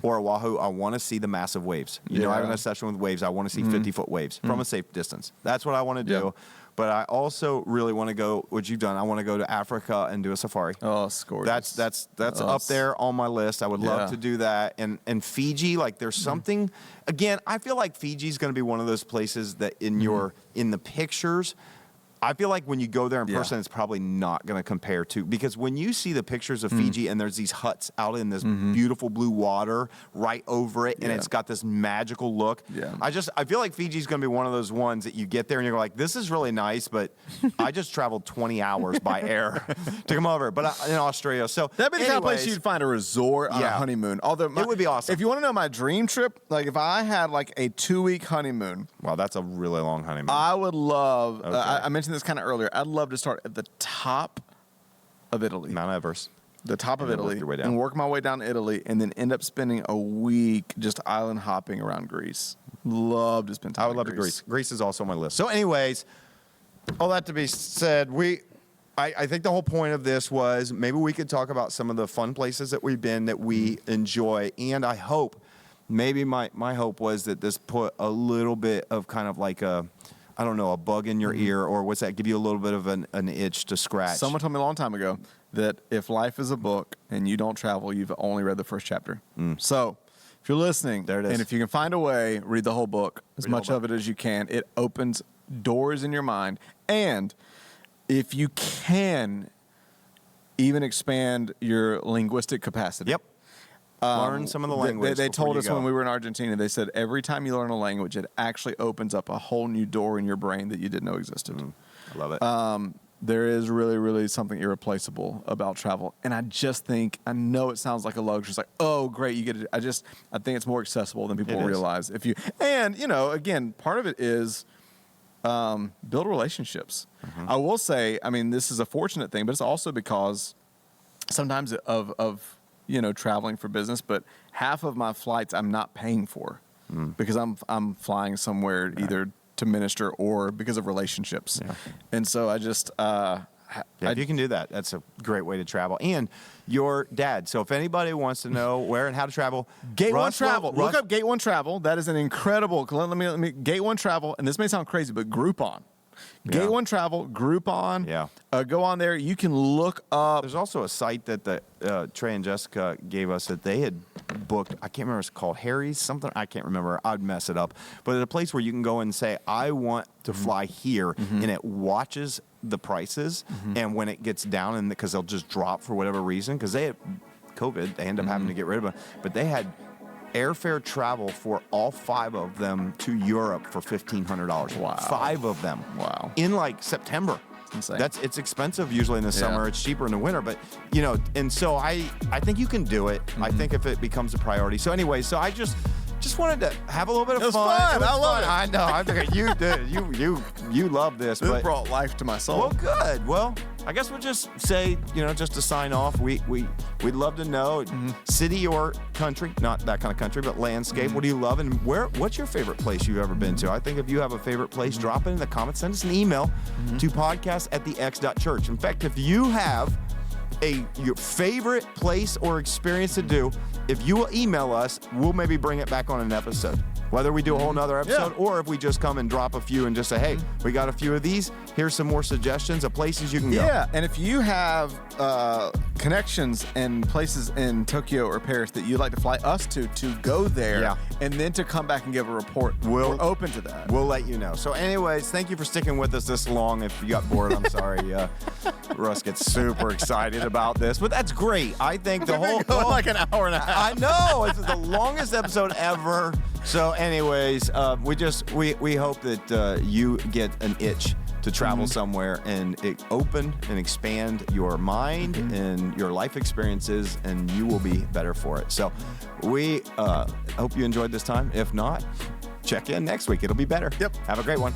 Or Oahu. I want to see the massive waves. I have an obsession with waves. I want to see 50-foot waves from a safe distance. That's what I want to do. but I also really want to go, what you've done, I want to go to Africa and do a safari. Oh, it's gorgeous. That's up there on my list. I would love to do that. And Fiji, like there's something, again, I feel like Fiji's going to be one of those places that in the pictures, I feel like when you go there in person, it's probably not going to compare to, because when you see the pictures of Fiji and there's these huts out in this beautiful blue water right over it, and it's got this magical look. Yeah. I feel like Fiji's going to be one of those ones that you get there and you're like, this is really nice, but I just traveled 20 hours by air to come over. But in Australia, so that'd be the kind of place you'd find a resort on a honeymoon. Although it would be awesome. If you want to know my dream trip, like if I had like a 2-week honeymoon. Wow, that's a really long honeymoon. I would love. I mentioned this kind of earlier. I'd love to start at the top of Italy. Mount Everest. The top of Italy. And work my way down to Italy and then end up spending a week just island hopping around Greece. Love to spend time in Greece. I would love to Greece. Greece is also on my list. So anyways, all that to be said, I think the whole point of this was maybe we could talk about some of the fun places that we've been that we enjoy. And I hope, maybe my hope was that this put a little bit of kind of like a bug in your ear, or what's that? Give you a little bit of an itch to scratch. Someone told me a long time ago that if life is a book and you don't travel, you've only read the first chapter. So if you're listening, there it is. And if you can find a way, read the whole book, as much of it as you can. It opens doors in your mind. And if you can, even expand your linguistic capacity. Yep. Learn some of the language. They told us when we were in Argentina, they said every time you learn a language, it actually opens up a whole new door in your brain that you didn't know existed. I love it. There is really, really something irreplaceable about travel. And I just think, I know it sounds like a luxury. It's like, oh, great, you get it. I think it's more accessible than people realize. Again, part of it is build relationships. I will say, I mean, this is a fortunate thing, but it's also because sometimes of traveling for business, but half of my flights I'm not paying for because I'm flying somewhere either to minister or because of relationships. Yeah. And so I just if you can do that, that's a great way to travel. And your dad. So if anybody wants to know where and how to travel, Gate One Travel. Look up Gate One Travel. That is an incredible. Let me Gate One Travel, and this may sound crazy, but Groupon. Gate One Travel, Groupon. Yeah. Go on there. You can look up. There's also a site that Trey and Jessica gave us that they had booked. I can't remember. It's called Harry's something. I can't remember. I'd mess it up. But it's a place where you can go and say, I want to fly here, and it watches the prices. And when it gets down, and because they'll just drop for whatever reason, because they had COVID, they end up having to get rid of them. But they had airfare travel for all 5 of them to Europe for $1,500. Wow. 5 of them. Wow. In like September. Insane. It's expensive usually in the summer. It's cheaper in the winter, but and so I think you can do it. I think if it becomes a priority. So anyway, so I just wanted to have a little bit of fun. I love it. I know. I think you did. You love this. This brought life to my soul. Well, good. Well, I guess we'll just say, just to sign off, we'd love to know city or country, not that kind of country, but landscape. What do you love, and what's your favorite place you've ever been to? I think if you have a favorite place, drop it in the comments. Send us an email to podcast@thex.church. In fact, if you have your favorite place or experience to do, if you will email us, we'll maybe bring it back on an episode. Whether we do a whole nother episode or if we just come and drop a few and just say, hey, we got a few of these. Here's some more suggestions of places you can go. Yeah, and if you have connections and places in Tokyo or Paris that you'd like to fly us to go there and then to come back and give a report, we're open to that. We'll let you know. So anyways, thank you for sticking with us this long. If you got bored, I'm sorry. Russ gets super excited about this, but that's great. I think the whole like an hour and a half. I know. It's the longest episode ever. So anyways, we hope that you get an itch to travel somewhere and open and expand your mind and your life experiences, and you will be better for it. So we hope you enjoyed this time. If not, check in next week. It'll be better. Yep. Have a great one.